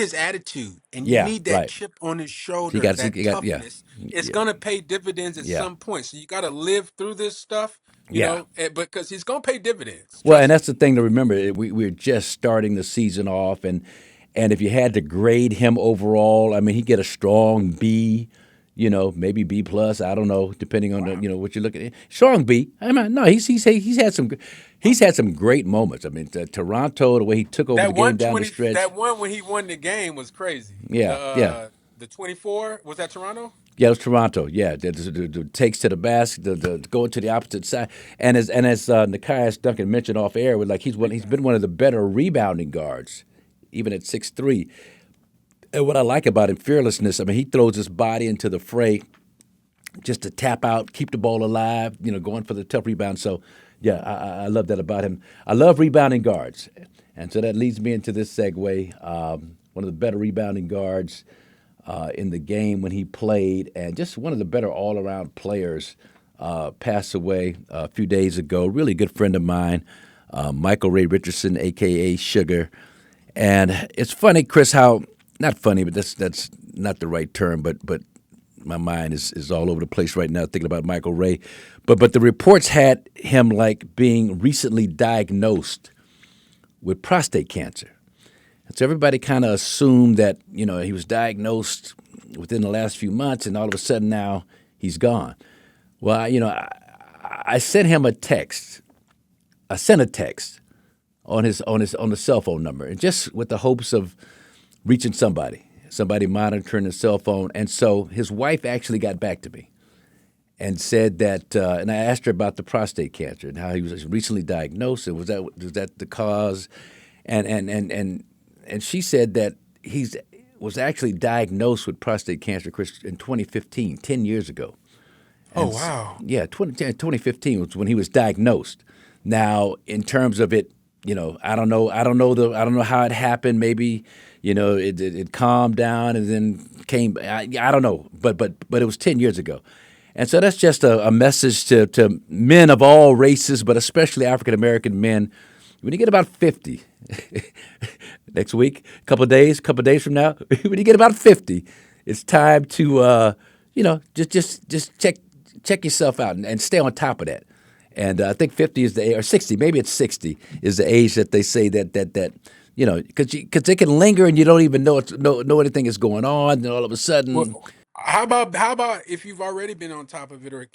Speaker 5: his attitude, and you need that chip on his shoulder. That toughness. It's gonna pay dividends at some point. So you got to live through this stuff. You know, because he's going to pay dividends.
Speaker 1: Well, and that's the thing to remember. We're just starting the season off, and if you had to grade him overall, I mean, he'd get a strong B, maybe B plus. I don't know, depending on what you look at. Strong B. I mean, no, he's had some great moments. I mean, Toronto, the way he took over the game down the stretch.
Speaker 5: That one when he won the game was crazy. The 24, was that Toronto?
Speaker 1: Yeah, it was Toronto. Yeah, the takes to the basket, the going to the opposite side, and as Nekias Duncan mentioned off air, he's been one of the better rebounding guards, even at 6'3". And what I like about him, fearlessness. I mean, he throws his body into the fray, just to tap out, keep the ball alive. Going for the tough rebound. So, yeah, I love that about him. I love rebounding guards, and so that leads me into this segue. One of the better rebounding guards in the game when he played, and just one of the better all-around players, passed away a few days ago. Really good friend of mine, Michael Ray Richardson, a.k.a. Sugar. And it's funny, Kris, how – not funny, but that's not the right term, but my mind is all over the place right now thinking about Michael Ray. But the reports had him like being recently diagnosed with prostate cancer. And so everybody kind of assumed that, he was diagnosed within the last few months, and all of a sudden now he's gone. Well, I sent him a text. I sent a text on the cell phone number, and just with the hopes of reaching somebody monitoring the cell phone. And so his wife actually got back to me and said that, and I asked her about the prostate cancer and how he was recently diagnosed, and was that the cause? And she said that was actually diagnosed with prostate cancer, Kris, in 2015, 10 years ago. And
Speaker 5: Oh, wow.
Speaker 1: Yeah, 2015 was when he was diagnosed. Now, in terms of it, I don't know how it happened. Maybe, it calmed down and then came. I don't know, but it was 10 years ago, and so that's just a message to men of all races, but especially African American men. When you get about 50, next week, couple of days from now, when you get about 50, it's time to just check yourself out and stay on top of that. And I think 50 is the age, or 60, maybe it's 60 is the age that they say that because it can linger and you don't even know anything is going on, and all of a sudden.
Speaker 5: Well, how about if you've already been on top of it, or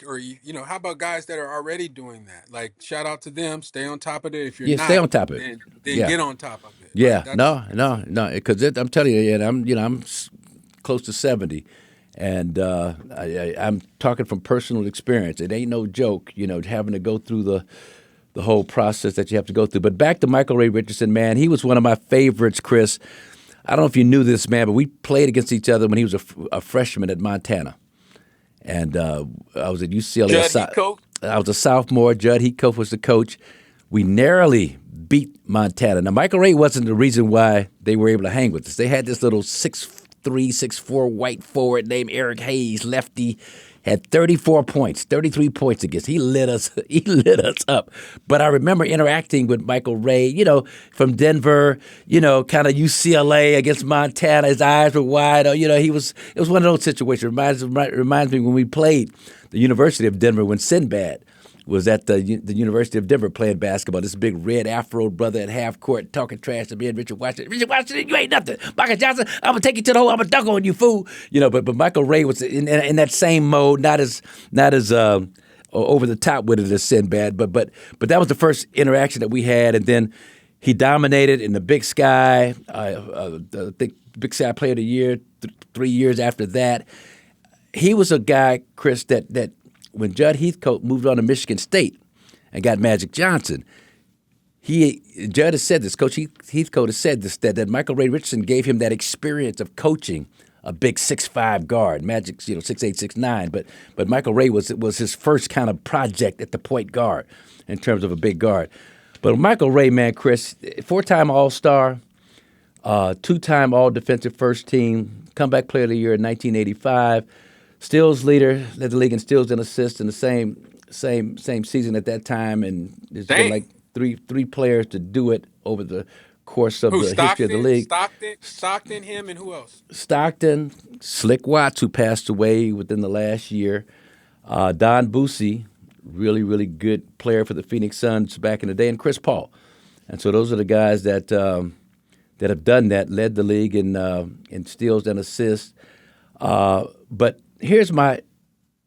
Speaker 5: how about guys that are already doing that? Like, shout out to them, stay on top of it. If you're
Speaker 1: Yeah,
Speaker 5: not,
Speaker 1: stay on top of it.
Speaker 5: then
Speaker 1: Yeah.
Speaker 5: get on top of it.
Speaker 1: Yeah,
Speaker 5: Like,
Speaker 1: no, because I'm telling you, and I'm close to 70, and I'm talking from personal experience. It ain't no joke, having to go through the whole process that you have to go through. But back to Michael Ray Richardson, man, he was one of my favorites, Kris. I don't know if you knew this, man, but we played against each other when he was a freshman at Montana, and I was at UCLA.
Speaker 5: Judd Heathcote?
Speaker 1: I was a sophomore. Judd Heathcote was the coach. We narrowly beat Montana. Now, Michael Ray wasn't the reason why they were able to hang with us. They had this little 6'3", 6'4" white forward named Eric Hayes, lefty, had 33 points against. He lit us up. But I remember interacting with Michael Ray, from Denver, kind of UCLA against Montana. His eyes were wide. It was one of those situations. Reminds me when we played the University of Denver when Sinbad was at the University of Denver playing basketball. This big red afro brother at half court talking trash to me and Richard Washington. Richard Washington, you ain't nothing. Michael Johnson, I'm going to take you to the hole. I'm going to dunk on you, fool. But Michael Ray was in that same mode, not as over the top with it as Sinbad. But that was the first interaction that we had. And then he dominated in the Big Sky, the Big Sky Player of the Year 3 years after that. He was a guy, Kris, that when Judd Heathcote moved on to Michigan State and got Magic Johnson, Judd has said this, Coach Heathcote has said this, that Michael Ray Richardson gave him that experience of coaching a big 6'5" guard. Magic's 6'8", 6'9", but Michael Ray was his first kind of project at the point guard in terms of a big guard. But Michael Ray, man, Kris, 4-time All-Star, 2-time All-Defensive First Team, Comeback Player of the Year in 1985. Steals leader, led the league in steals and assists in the same season at that time, and there's been like three players to do it over the course of the history of the league.
Speaker 5: Stockton, him, and who else?
Speaker 1: Stockton, Slick Watts, who passed away within the last year. Don Boosie, really, really good player for the Phoenix Suns back in the day, and Chris Paul. And so those are the guys that have done that, led the league in steals and assists. But here's my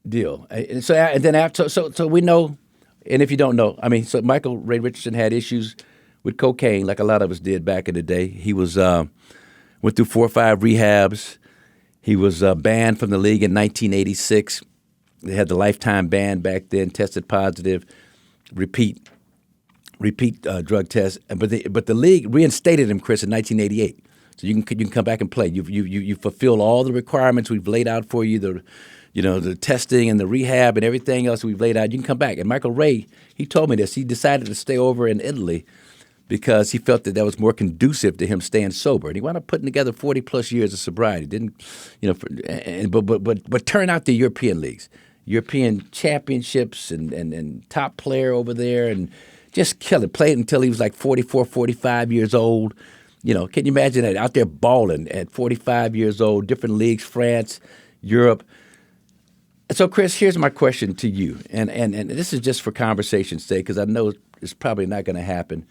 Speaker 1: deal. So we know, and if you don't know, so Michael Ray Richardson had issues with cocaine, like a lot of us did back in the day. He was went through 4 or 5 rehabs. He was banned from the league in 1986. They had the lifetime ban back then. Tested positive, repeat drug test. But the league reinstated him, Kris, in 1988. So you can come back and play. You fulfill all the requirements we've laid out for you, the testing and the rehab and everything else we've laid out. You can come back. And Michael Ray, he told me this. He decided to stay over in Italy because he felt that was more conducive to him staying sober. And he wound up putting together 40-plus years of sobriety. But turn out the European leagues, European championships, and top player over there, and just kill it. Played until he was like 44, 45 years old. Can you imagine that out there balling at 45 years old, different leagues, France, Europe? So, Kris, here's my question to you, and this is just for conversation's sake, because I know it's probably not going to happen.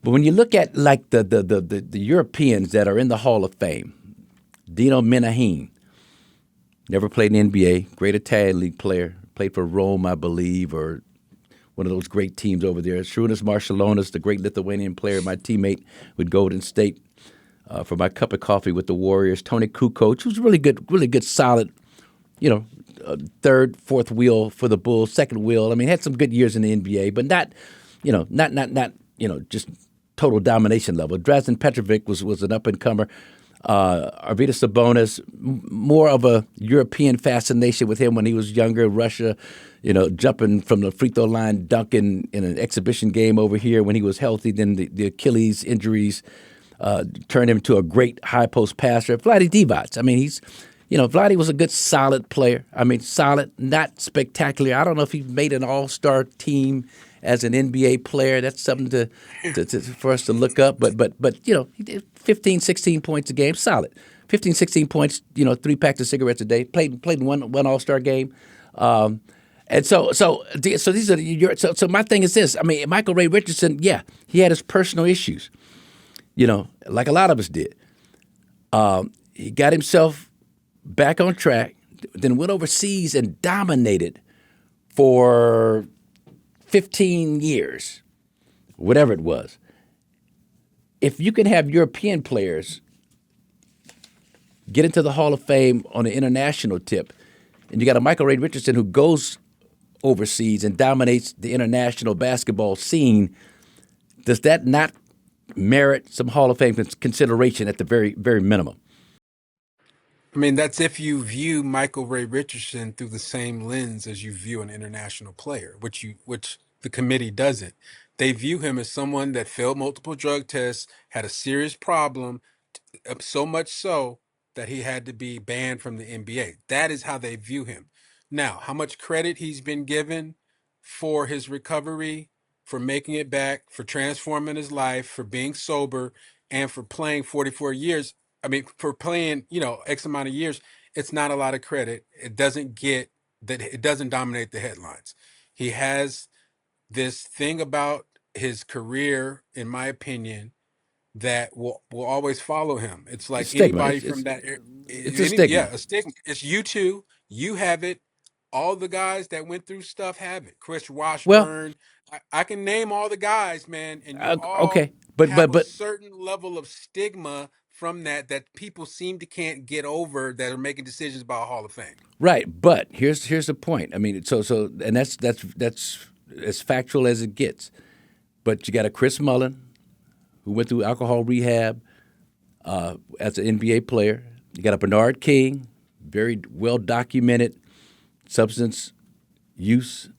Speaker 1: But when you look at like the Europeans that are in the Hall of Fame, Dino Menahin, never played in the NBA, great Italian league player, played for Rome, I believe, or one of those great teams over there. Šarūnas Maršalonas, the great Lithuanian player, my teammate with Golden State for my cup of coffee with the Warriors. Tony Kukoc, who's really good, solid, third, fourth wheel for the Bulls, second wheel. I mean, had some good years in the NBA, but not just total domination level. Drazen Petrovic was an up-and-comer. Arvydas Sabonis, more of a European fascination with him when he was younger. Russia, jumping from the free throw line, dunking in an exhibition game over here when he was healthy. Then the Achilles injuries turned him to a great high post passer. Vlade Divac. I mean, Vlade was a good, solid player. I mean, solid, not spectacular. I don't know if he made an all-star team as an NBA player. That's something for us to look up. But he did 15, 16 points a game, solid. 15, 16 points, 3 packs of cigarettes a day. Played in one all-star game. And so these are so my thing is this. I mean, Michael Ray Richardson, yeah, he had his personal issues, like a lot of us did. He got himself back on track, then went overseas and dominated for 15 years, whatever it was. If you can have European players get into the Hall of Fame on an international tip, and you got a Michael Ray Richardson who goes overseas and dominates the international basketball scene, does that not merit some Hall of Fame consideration at the very, very minimum?
Speaker 5: I mean, that's if you view Michael Ray Richardson through the same lens as you view an international player, which the committee doesn't. They view him as someone that failed multiple drug tests, had a serious problem, so much so that he had to be banned from the NBA. That is how they view him. Now, how much credit he's been given for his recovery, for making it back, for transforming his life, for being sober, and for playing 44 years. I mean, for playing, X amount of years, it's not a lot of credit. It doesn't dominate the headlines. He has this thing about his career, in my opinion, that will always follow him. It's like
Speaker 1: stigma.
Speaker 5: anybody from that.
Speaker 1: It's a stigma.
Speaker 5: Yeah, a stigma. It's you too. You have it. All the guys that went through stuff have it. Chris Washburn. I can name all the guys, man, and you all
Speaker 1: okay, but
Speaker 5: a certain level of stigma from that people seem to can't get over that are making decisions about Hall of Fame.
Speaker 1: Right, but here's the point. I mean, so and that's as factual as it gets. But you got a Chris Mullin who went through alcohol rehab as an NBA player. You got a Bernard King, very well documented substance use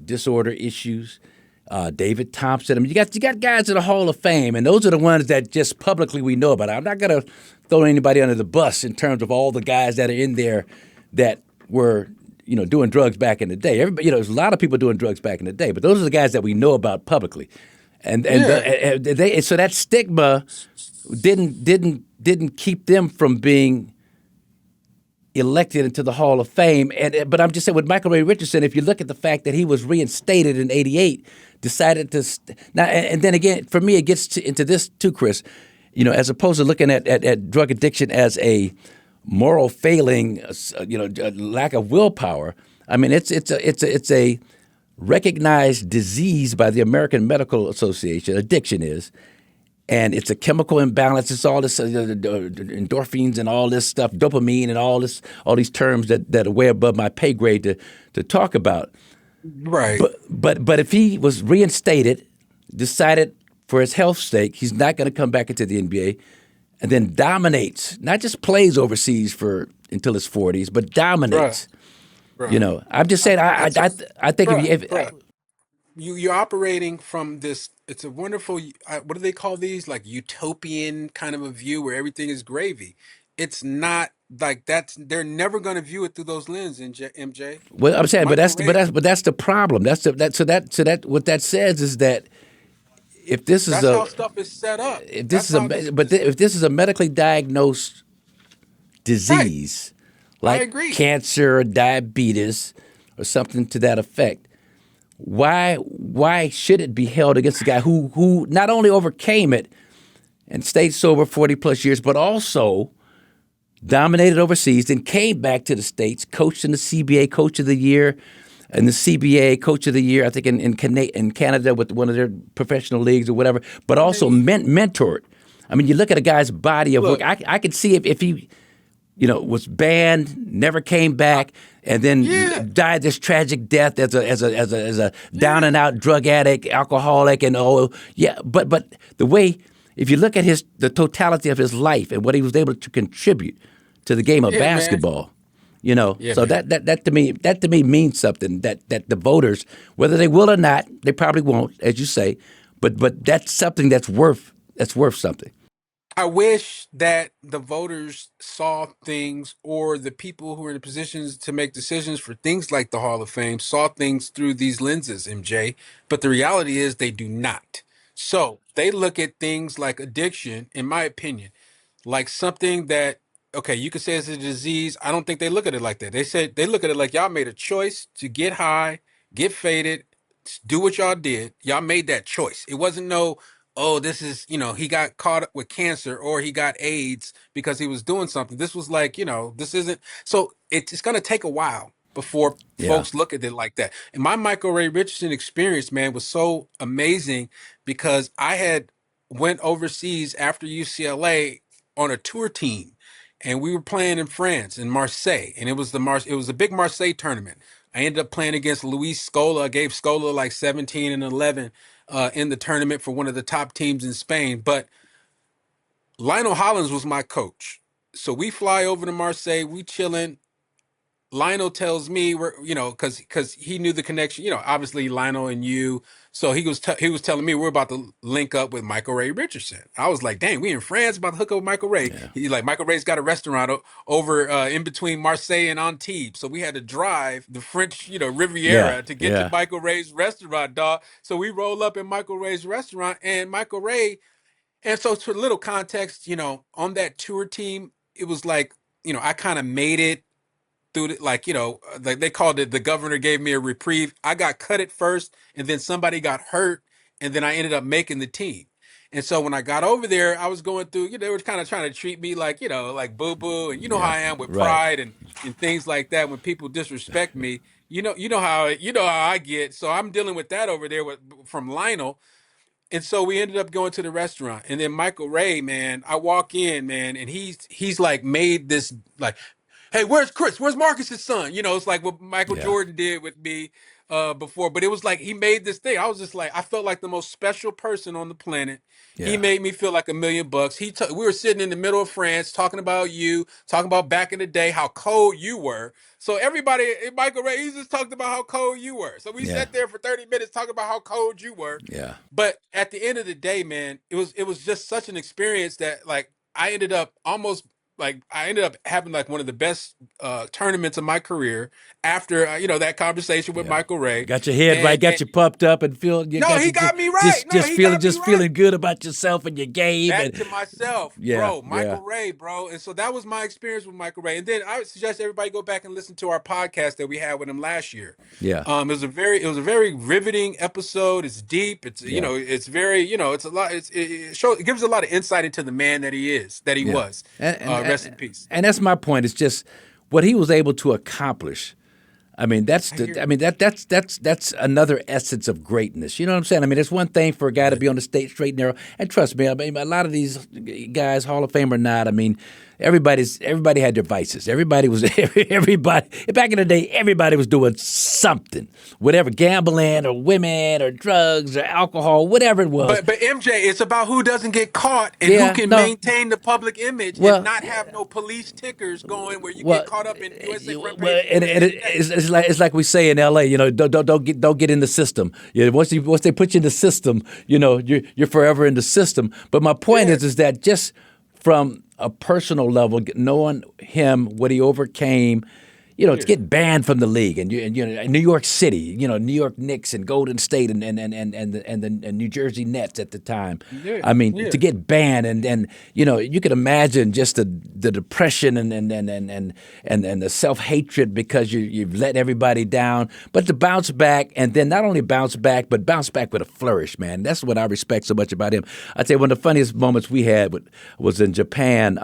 Speaker 1: disorder issues. David Thompson. I mean, you got guys in the Hall of Fame, and those are the ones that just publicly we know about. I'm not going to throw anybody under the bus in terms of all the guys that are in there that were, doing drugs back in the day. Everybody, there's a lot of people doing drugs back in the day, but those are the guys that we know about publicly. So that stigma didn't keep them from being elected into the Hall of Fame. But I'm just saying with Michael Ray Richardson, if you look at the fact that he was reinstated in '88, decided to and then again, for me, it gets into this too, Kris. As opposed to looking at drug addiction as a moral failing, a lack of willpower. I mean, it's a recognized disease by the American Medical Association. Addiction is. And it's a chemical imbalance. It's all this endorphins and all this stuff, dopamine and all these terms that are way above my pay grade to talk about.
Speaker 5: Right.
Speaker 1: But if he was reinstated, decided for his health's sake, he's not going to come back into the NBA, and then dominates, not just plays overseas until his 40s, but dominates. Right. I'm just saying. I think
Speaker 5: you're operating from this. It's a wonderful, what do they call these? Like utopian kind of a view where everything is gravy. It's not like they're never going to view it through those lenses, MJ.
Speaker 1: Well, I'm saying, but that's the problem. What that says is that if this is
Speaker 5: That's how stuff is set up.
Speaker 1: if this is if this is a medically diagnosed disease,
Speaker 5: I
Speaker 1: like
Speaker 5: agree.
Speaker 1: cancer or diabetes or something to that effect, why should it be held against a guy who not only overcame it and stayed sober 40 plus years, but also dominated overseas, then came back to the States, coached in the CBA Coach of the Year, and the CBA Coach of the Year, I think in Canada with one of their professional leagues or whatever, but also mentored. I mean, you look at a guy's body of work. I could see if he, was banned, never came back, and then died this tragic death as a down and out drug addict, alcoholic, and But the way, if you look at the totality of his life and what he was able to contribute to the game of basketball, so
Speaker 5: man.
Speaker 1: that to me means something. That the voters, whether they will or not, they probably won't, as you say, but that's something that's worth something.
Speaker 5: I wish that the voters saw things, or the people who are in the positions to make decisions for things like the Hall of Fame saw things through these lenses, MJ. But the reality is they do not. So they look at things like addiction, in my opinion, like something that, okay, you could say it's a disease. I don't think they look at it like that. They look at it like y'all made a choice to get high, get faded, do what y'all did. Y'all made that choice. It wasn't this is, he got caught up with cancer or he got AIDS because he was doing something. This was like, this isn't. So it's going to take a while before folks look at it like that. And my Michael Ray Richardson experience, man, was so amazing because I had went overseas after UCLA on a tour team, and we were playing in France, in Marseille, and it was a big Marseille tournament. I ended up playing against Luis Scola. I gave Scola like 17 and 11 in the tournament for one of the top teams in Spain. But Lionel Hollins was my coach. So we fly over to Marseille, we chilling. Lionel tells me because he knew the connection, obviously Lionel and you. So he was telling me we're about to link up with Michael Ray Richardson. I was like, dang, we in France about to hook up with Michael Ray. Yeah. He's like, Michael Ray's got a restaurant over in between Marseille and Antibes. So we had to drive the French, Riviera to get to Michael Ray's restaurant, dog. So we roll up in Michael Ray's restaurant, and Michael Ray. And so, to a little context, on that tour team, it was like, I kind of made it through it, like they called it, the governor gave me a reprieve. I got cut at first, and then somebody got hurt, and then I ended up making the team. And so when I got over there, I was going through, they were kind of trying to treat me like, like boo-boo, and how I am with pride and things like that. When people disrespect me, you know how I get. So I'm dealing with that over there from Lionel. And so we ended up going to the restaurant, and then Michael Ray, man, I walk in, man, and he's like made this like, hey, where's Kris? Where's Marcus's son? It's like what Michael Jordan did with me before. But it was like he made this thing. I was just like, I felt like the most special person on the planet. Yeah. He made me feel like $1 million. We were sitting in the middle of France talking about back in the day, how cold you were. So everybody, Michael Ray, he just talked about how cold you were. So we sat there for 30 minutes talking about how cold you were.
Speaker 1: Yeah.
Speaker 5: But at the end of the day, man, it was just such an experience that like I ended up having like one of the best tournaments of my career after that conversation with Michael Ray.
Speaker 1: Got your head right, got you pumped up and feeling.
Speaker 5: He got me right.
Speaker 1: Feeling good about yourself and your game.
Speaker 5: Back to myself, bro. Michael Ray, bro. And so that was my experience with Michael Ray. And then I would suggest everybody go back and listen to our podcast that we had with him last year.
Speaker 1: Yeah.
Speaker 5: It was a very riveting episode. It's deep. It's it's very it's a lot. It gives a lot of insight into the man that he was. Rest in peace.
Speaker 1: And that's my point. It's just what he was able to accomplish. I mean, that's another essence of greatness. You know what I'm saying? I mean, it's one thing for a guy to be on the stage straight and narrow. And trust me, I mean, a lot of these guys, Hall of Fame or not, I mean, everybody had their vices. Everybody back in the day, everybody was doing something, whatever, gambling or women or drugs or alcohol, whatever it was.
Speaker 5: But MJ, it's about who doesn't get caught and who can maintain the public image and not have no police tickers going where you get caught up in USA front page.
Speaker 1: It's like we say in LA, don't get in the system. Once they put you in the system, you're forever in the system. But my point is that just from a personal level, knowing him, what he overcame, to get banned from the league, and New York City, New York Knicks and Golden State and the New Jersey Nets at the time.
Speaker 5: Yeah,
Speaker 1: I mean, to get banned, and you can imagine just the depression and the self-hatred because you've let everybody down. But to bounce back, and then not only bounce back, but bounce back with a flourish, man. That's what I respect so much about him. I'd say one of the funniest moments we had was in Japan.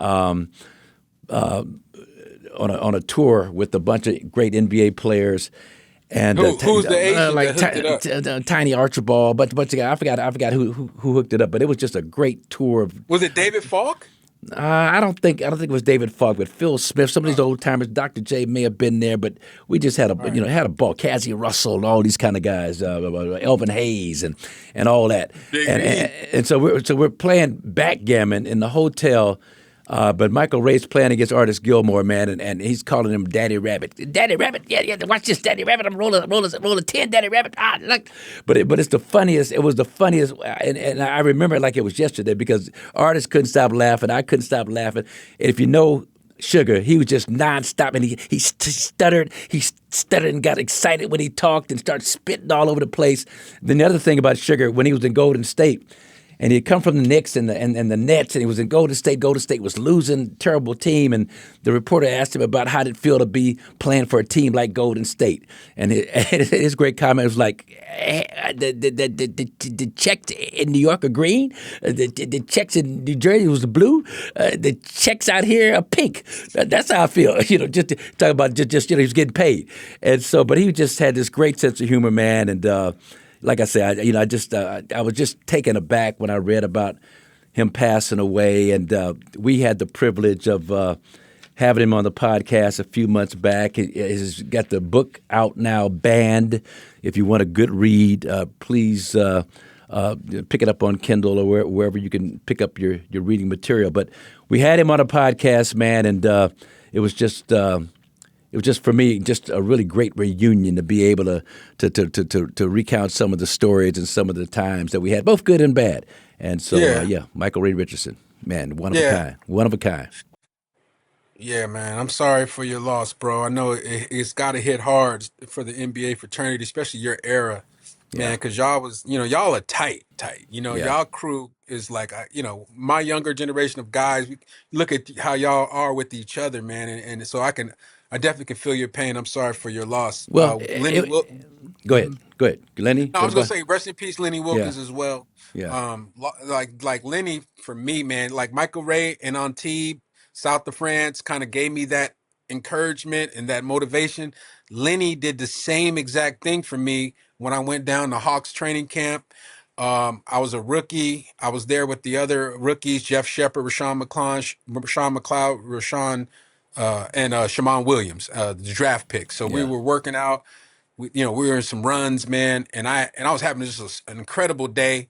Speaker 1: On a tour with a bunch of great NBA players, and
Speaker 5: who's the Asian that hooked it up?
Speaker 1: Tiny Archibald, but bunch of guys. I forgot who hooked it up, but it was just a great tour.
Speaker 5: Was it David Falk?
Speaker 1: I don't think it was David Falk, but Phil Smith. Some of these old timers. Dr. J may have been there, but we just had a ball. Cassie Russell and all these kind of guys, Elvin Hayes and all that, and so we're playing backgammon in the hotel. But Michael Ray's playing against Artis Gilmore, man, and he's calling him Daddy Rabbit. Daddy Rabbit, yeah, watch this, Daddy Rabbit. I'm rolling a 10, Daddy Rabbit. Look. But it's the funniest. It was the funniest, and I remember it like it was yesterday because Artis couldn't stop laughing. I couldn't stop laughing. And if you know Sugar, he was just nonstop, and he stuttered. He stuttered and got excited when he talked and started spitting all over the place. Then the other thing about Sugar, when he was in Golden State, and he had come from the Knicks and the Nets, and he was in Golden State. Golden State was losing, terrible team. And the reporter asked him about how did it feel to be playing for a team like Golden State. And his great comment was like, the checks in New York are green. The checks in New Jersey was blue. The checks out here are pink. That's how I feel. Just to talk about just he was getting paid. And so, but he just had this great sense of humor, man. And like I said, I was just taken aback when I read about him passing away, and we had the privilege of having him on the podcast a few months back. He's got the book out now, Banned. If you want a good read, please pick it up on Kindle or wherever you can pick up your reading material. But we had him on a podcast, man, and it was just. It was just for me, just a really great reunion to be able to recount some of the stories and some of the times that we had, both good and bad. And so, Michael Ray Richardson, man, one of a kind.
Speaker 5: Yeah, man. I'm sorry for your loss, bro. I know it's got to hit hard for the NBA fraternity, especially your era, man, because y'all are tight. Y'all crew is like, my younger generation of guys, we look at how y'all are with each other, man. And so I definitely can feel your pain. I'm sorry for your loss.
Speaker 1: Well, go ahead. Lenny?
Speaker 5: No, I was going to say, rest in peace, Lenny Wilkins as well.
Speaker 1: Yeah.
Speaker 5: Like Lenny, for me, man, like Michael Ray and Antibes, South of France, kind of gave me that encouragement and that motivation. Lenny did the same exact thing for me when I went down to Hawks training camp. I was a rookie. I was there with the other rookies, Jeff Shepard, Rashawn McLeod, and Shammond Williams, the draft pick. So we were working out. We were in some runs, man, and I was having just an incredible day,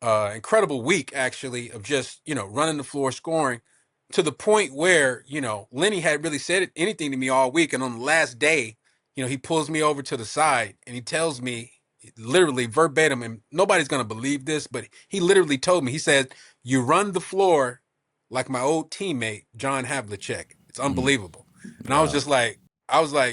Speaker 5: incredible week actually of just running the floor, scoring, to the point where Lenny had really said anything to me all week, and on the last day, he pulls me over to the side and he tells me literally verbatim, and nobody's gonna believe this, but he literally told me, he said, "You run the floor like my old teammate John Havlicek. It's unbelievable." And I was just like,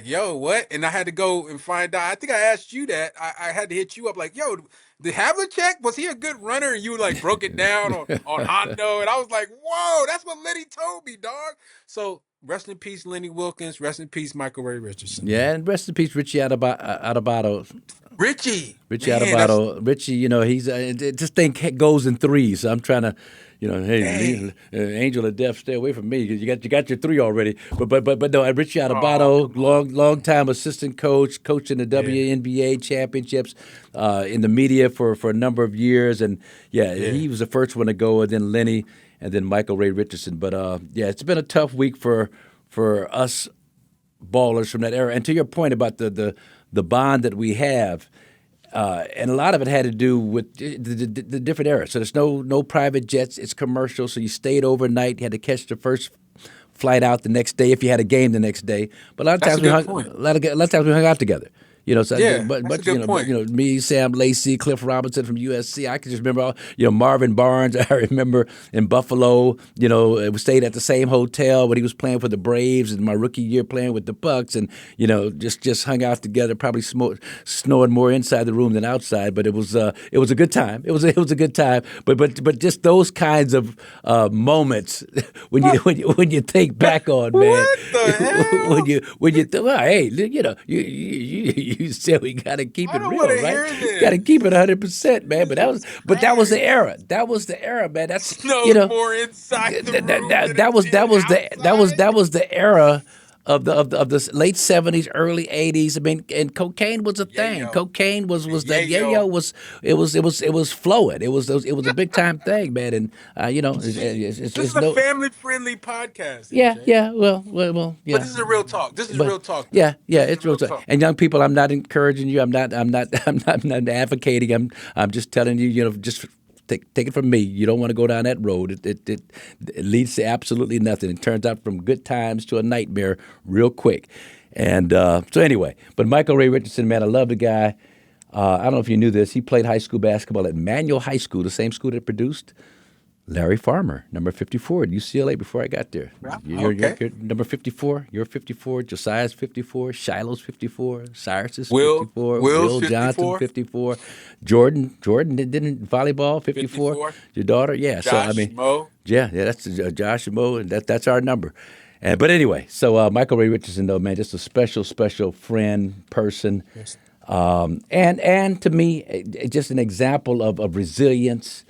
Speaker 5: yo, what? And I had to go and find out. I think I asked you that. I had to hit you up like, yo, the Havlicek, was he a good runner? And you like broke it down on Hondo. And I was like, whoa, that's what Lenny told me, dog. So rest in peace, Lenny Wilkins. Rest in peace, Michael Ray Richardson.
Speaker 1: Yeah, and rest in peace, Richie Adebayo.
Speaker 5: Richie
Speaker 1: Adebayo. Richie, he's this thing goes in threes. So I'm trying to, hey, angel of death, stay away from me because you got your three already. But no, Richie Adebayo, long time assistant coach in the WNBA championships, in the media for a number of years, and he was the first one to go, and then Lenny, and then Michael Ray Richardson. But it's been a tough week for us ballers from that era. And to your point about the bond that we have. And a lot of it had to do with the different eras. So there's no private jets. It's commercial. So you stayed overnight. You had to catch the first flight out the next day if you had a game the next day. But a lot of times we hung out together. You know, so
Speaker 5: Yeah,
Speaker 1: but
Speaker 5: that's a good point.
Speaker 1: me, Sam Lacey, Cliff Robinson from USC. I can just remember all, Marvin Barnes. I remember in Buffalo. We stayed at the same hotel when he was playing for the Braves, and my rookie year playing with the Bucks, and just hung out together. Probably snowing more inside the room than outside, but it was a good time. It was a good time. But just those kinds of moments when you think back on, man.
Speaker 5: What the hell?
Speaker 1: when you well, hey, you said we got to keep it real, right? Got to keep it 100%, man. But that was the era. That was the era, man. That's
Speaker 5: more inside the room
Speaker 1: that was the era of the late 70s, early 80s. I mean, and cocaine was a thing.
Speaker 5: Yayo.
Speaker 1: Cocaine was that yayo was flowing. It was a big time thing, man. And
Speaker 5: this is a family friendly podcast.
Speaker 1: Yeah. Well, yeah.
Speaker 5: But this is a real talk. This is real talk.
Speaker 1: Yeah, it's real talk. And young people, I'm not encouraging you. I'm not advocating. I'm just telling you. Just take it from me. You don't want to go down that road. It leads to absolutely nothing. It turns out from good times to a nightmare real quick. And so anyway, but Michael Ray Richardson, man, I love the guy. I don't know if you knew this. He played high school basketball at Manual High School, the same school that produced Larry Farmer, number 54 at UCLA before I got there. You're number 54. You're 54. Josiah's 54. Shiloh's 54. Cyrus is 54. Will Johnson 54. Jordan didn't volleyball 54. Your daughter, yeah.
Speaker 5: Josh, Mo.
Speaker 1: Yeah, that's Josh and Mo, and that's our number. But anyway, so Michael Ray Richardson, though, man, just a special friend, person, and to me, just an example of resilience.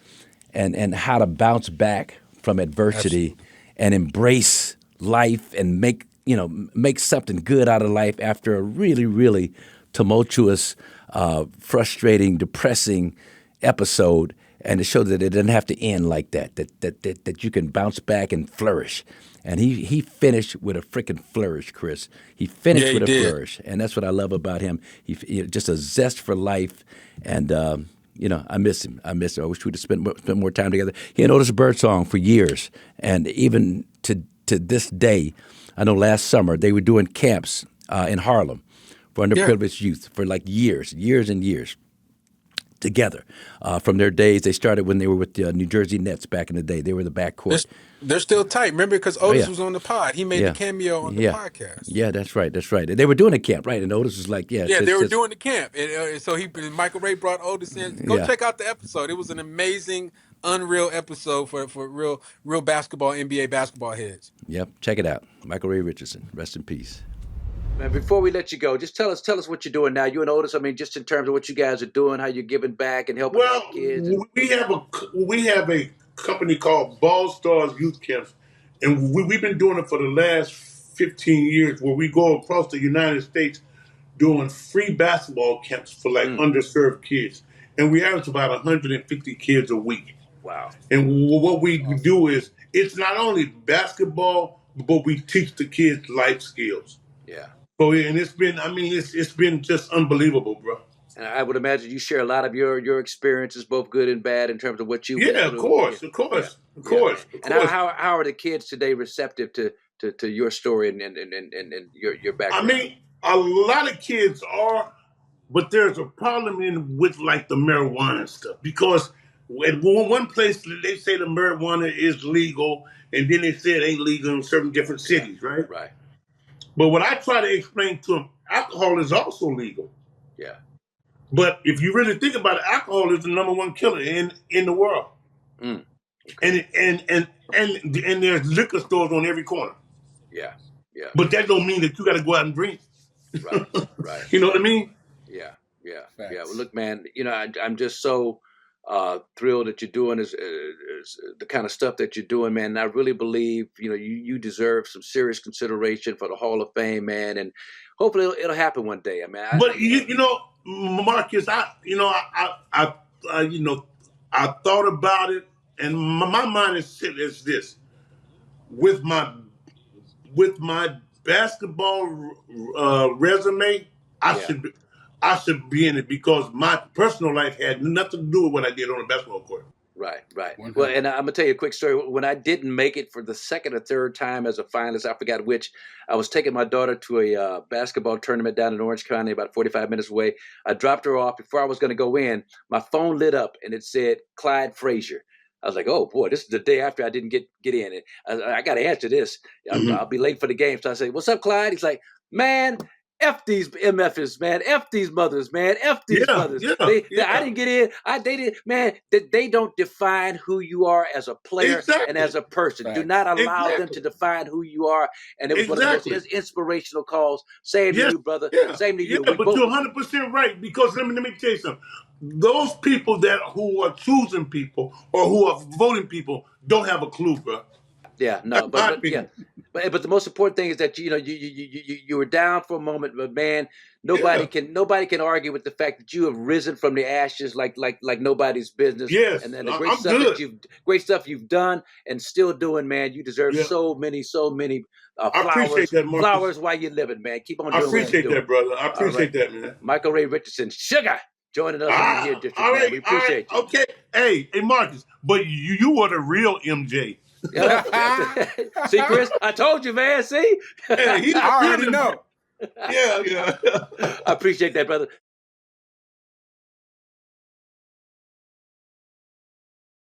Speaker 1: And how to bounce back from adversity and embrace life and make something good out of life after a really, really tumultuous, frustrating, depressing episode, and to show that it doesn't have to end like that, that you can bounce back and flourish. And he finished with a freaking flourish, Kris. He finished with a flourish, and that's what I love about him. He just a zest for life, and I miss him. I wish we'd have spent more time together. He had Otis Birdsong for years, and even to this day, I know last summer they were doing camps in Harlem for underprivileged youth for like years and years together. From their days, they started when they were with the New Jersey Nets back in the day. They were the backcourt.
Speaker 5: They're still tight. Remember, because Otis was on the pod. He made the cameo on the podcast.
Speaker 1: Yeah, that's right. They were doing a camp, right? And Otis was like,
Speaker 5: they were doing the camp. And so Michael Ray brought Otis in. Go check out the episode. It was an amazing, unreal episode for real basketball, NBA basketball heads.
Speaker 1: Yep, check it out. Michael Ray Richardson. Rest in peace. Man, before we let you go, just tell us what you're doing now. You and Otis, I mean, just in terms of what you guys are doing, how you're giving back and helping out kids.
Speaker 9: We have a company called Ball Stars Youth Camps, and we've been doing it for the last 15 years, where we go across the United States doing free basketball camps for underserved kids, and we average about 150 kids a week.
Speaker 1: Wow! And
Speaker 9: what we do is, it's not only basketball, but we teach the kids life skills.
Speaker 1: Yeah.
Speaker 9: So and it's been just unbelievable, bro.
Speaker 1: And I would imagine you share a lot of your experiences, both good and bad, in terms of what you went through.
Speaker 9: Of course.
Speaker 1: And how are the kids today receptive to your story and your background?
Speaker 9: I mean, a lot of kids are, but there's a problem with like the marijuana stuff, because at one place they say the marijuana is legal, and then they say it ain't legal in certain different cities, right?
Speaker 1: Right.
Speaker 9: But what I try to explain to them, alcohol is also legal.
Speaker 1: Yeah.
Speaker 9: But if you really think about it, alcohol is the number one killer in the world.
Speaker 1: Mm. Okay.
Speaker 9: And there's liquor stores on every corner.
Speaker 1: Yeah.
Speaker 9: But that don't mean that you got to go out and drink.
Speaker 1: Right.
Speaker 9: You know what I mean?
Speaker 1: Yeah. Well, look, man, I'm just so thrilled that you're doing is the kind of stuff that you're doing, man. And I really believe, you deserve some serious consideration for the Hall of Fame, man. And hopefully it'll happen one day. I mean,
Speaker 9: Marcus, I thought about it, and my mind is this: with my basketball resume, I should be in it, because my personal life had nothing to do with what I did on the basketball court.
Speaker 1: Right.
Speaker 5: 100.
Speaker 1: Well, and I'm gonna tell you a quick story. When I didn't make it for the second or third time as a finalist, I forgot which. I was taking my daughter to a basketball tournament down in Orange County, about 45 minutes away. I dropped her off. Before I was going to go in, my phone lit up and it said Clyde Frazier. I was like, oh boy, this is the day after I didn't get in it. I got to answer this. I'll be late for the game. So I say, what's up, Clyde? He's like, man, F these MFs, man. F these mothers, man. F these mothers. I didn't get in. They did, man. They don't define who you are as a player and as a person.
Speaker 5: Right.
Speaker 1: Do not allow them to define who you are. And it was one of the most inspirational calls. Same to you, brother. Same to you.
Speaker 9: Yeah, but you're 100% right, because let me tell you something. Those people who are choosing people or who are voting people don't have a clue, bro.
Speaker 1: Yeah, no, but the most important thing is that you were down for a moment, but man, nobody can argue with the fact that you have risen from the ashes like nobody's business.
Speaker 9: Yes,
Speaker 1: and the great stuff you've done and still doing, man. You deserve so many flowers while you're living, man. Keep on doing.
Speaker 9: I appreciate that, brother. I appreciate that, man.
Speaker 1: Michael Ray Richardson, sugar, joining us on here, District. All right, man. We appreciate you.
Speaker 9: Okay, hey, Marcus, but you are the real MJ.
Speaker 1: See, Kris, I told you, man. See,
Speaker 9: I
Speaker 5: already know.
Speaker 9: Yeah.
Speaker 1: I appreciate that, brother.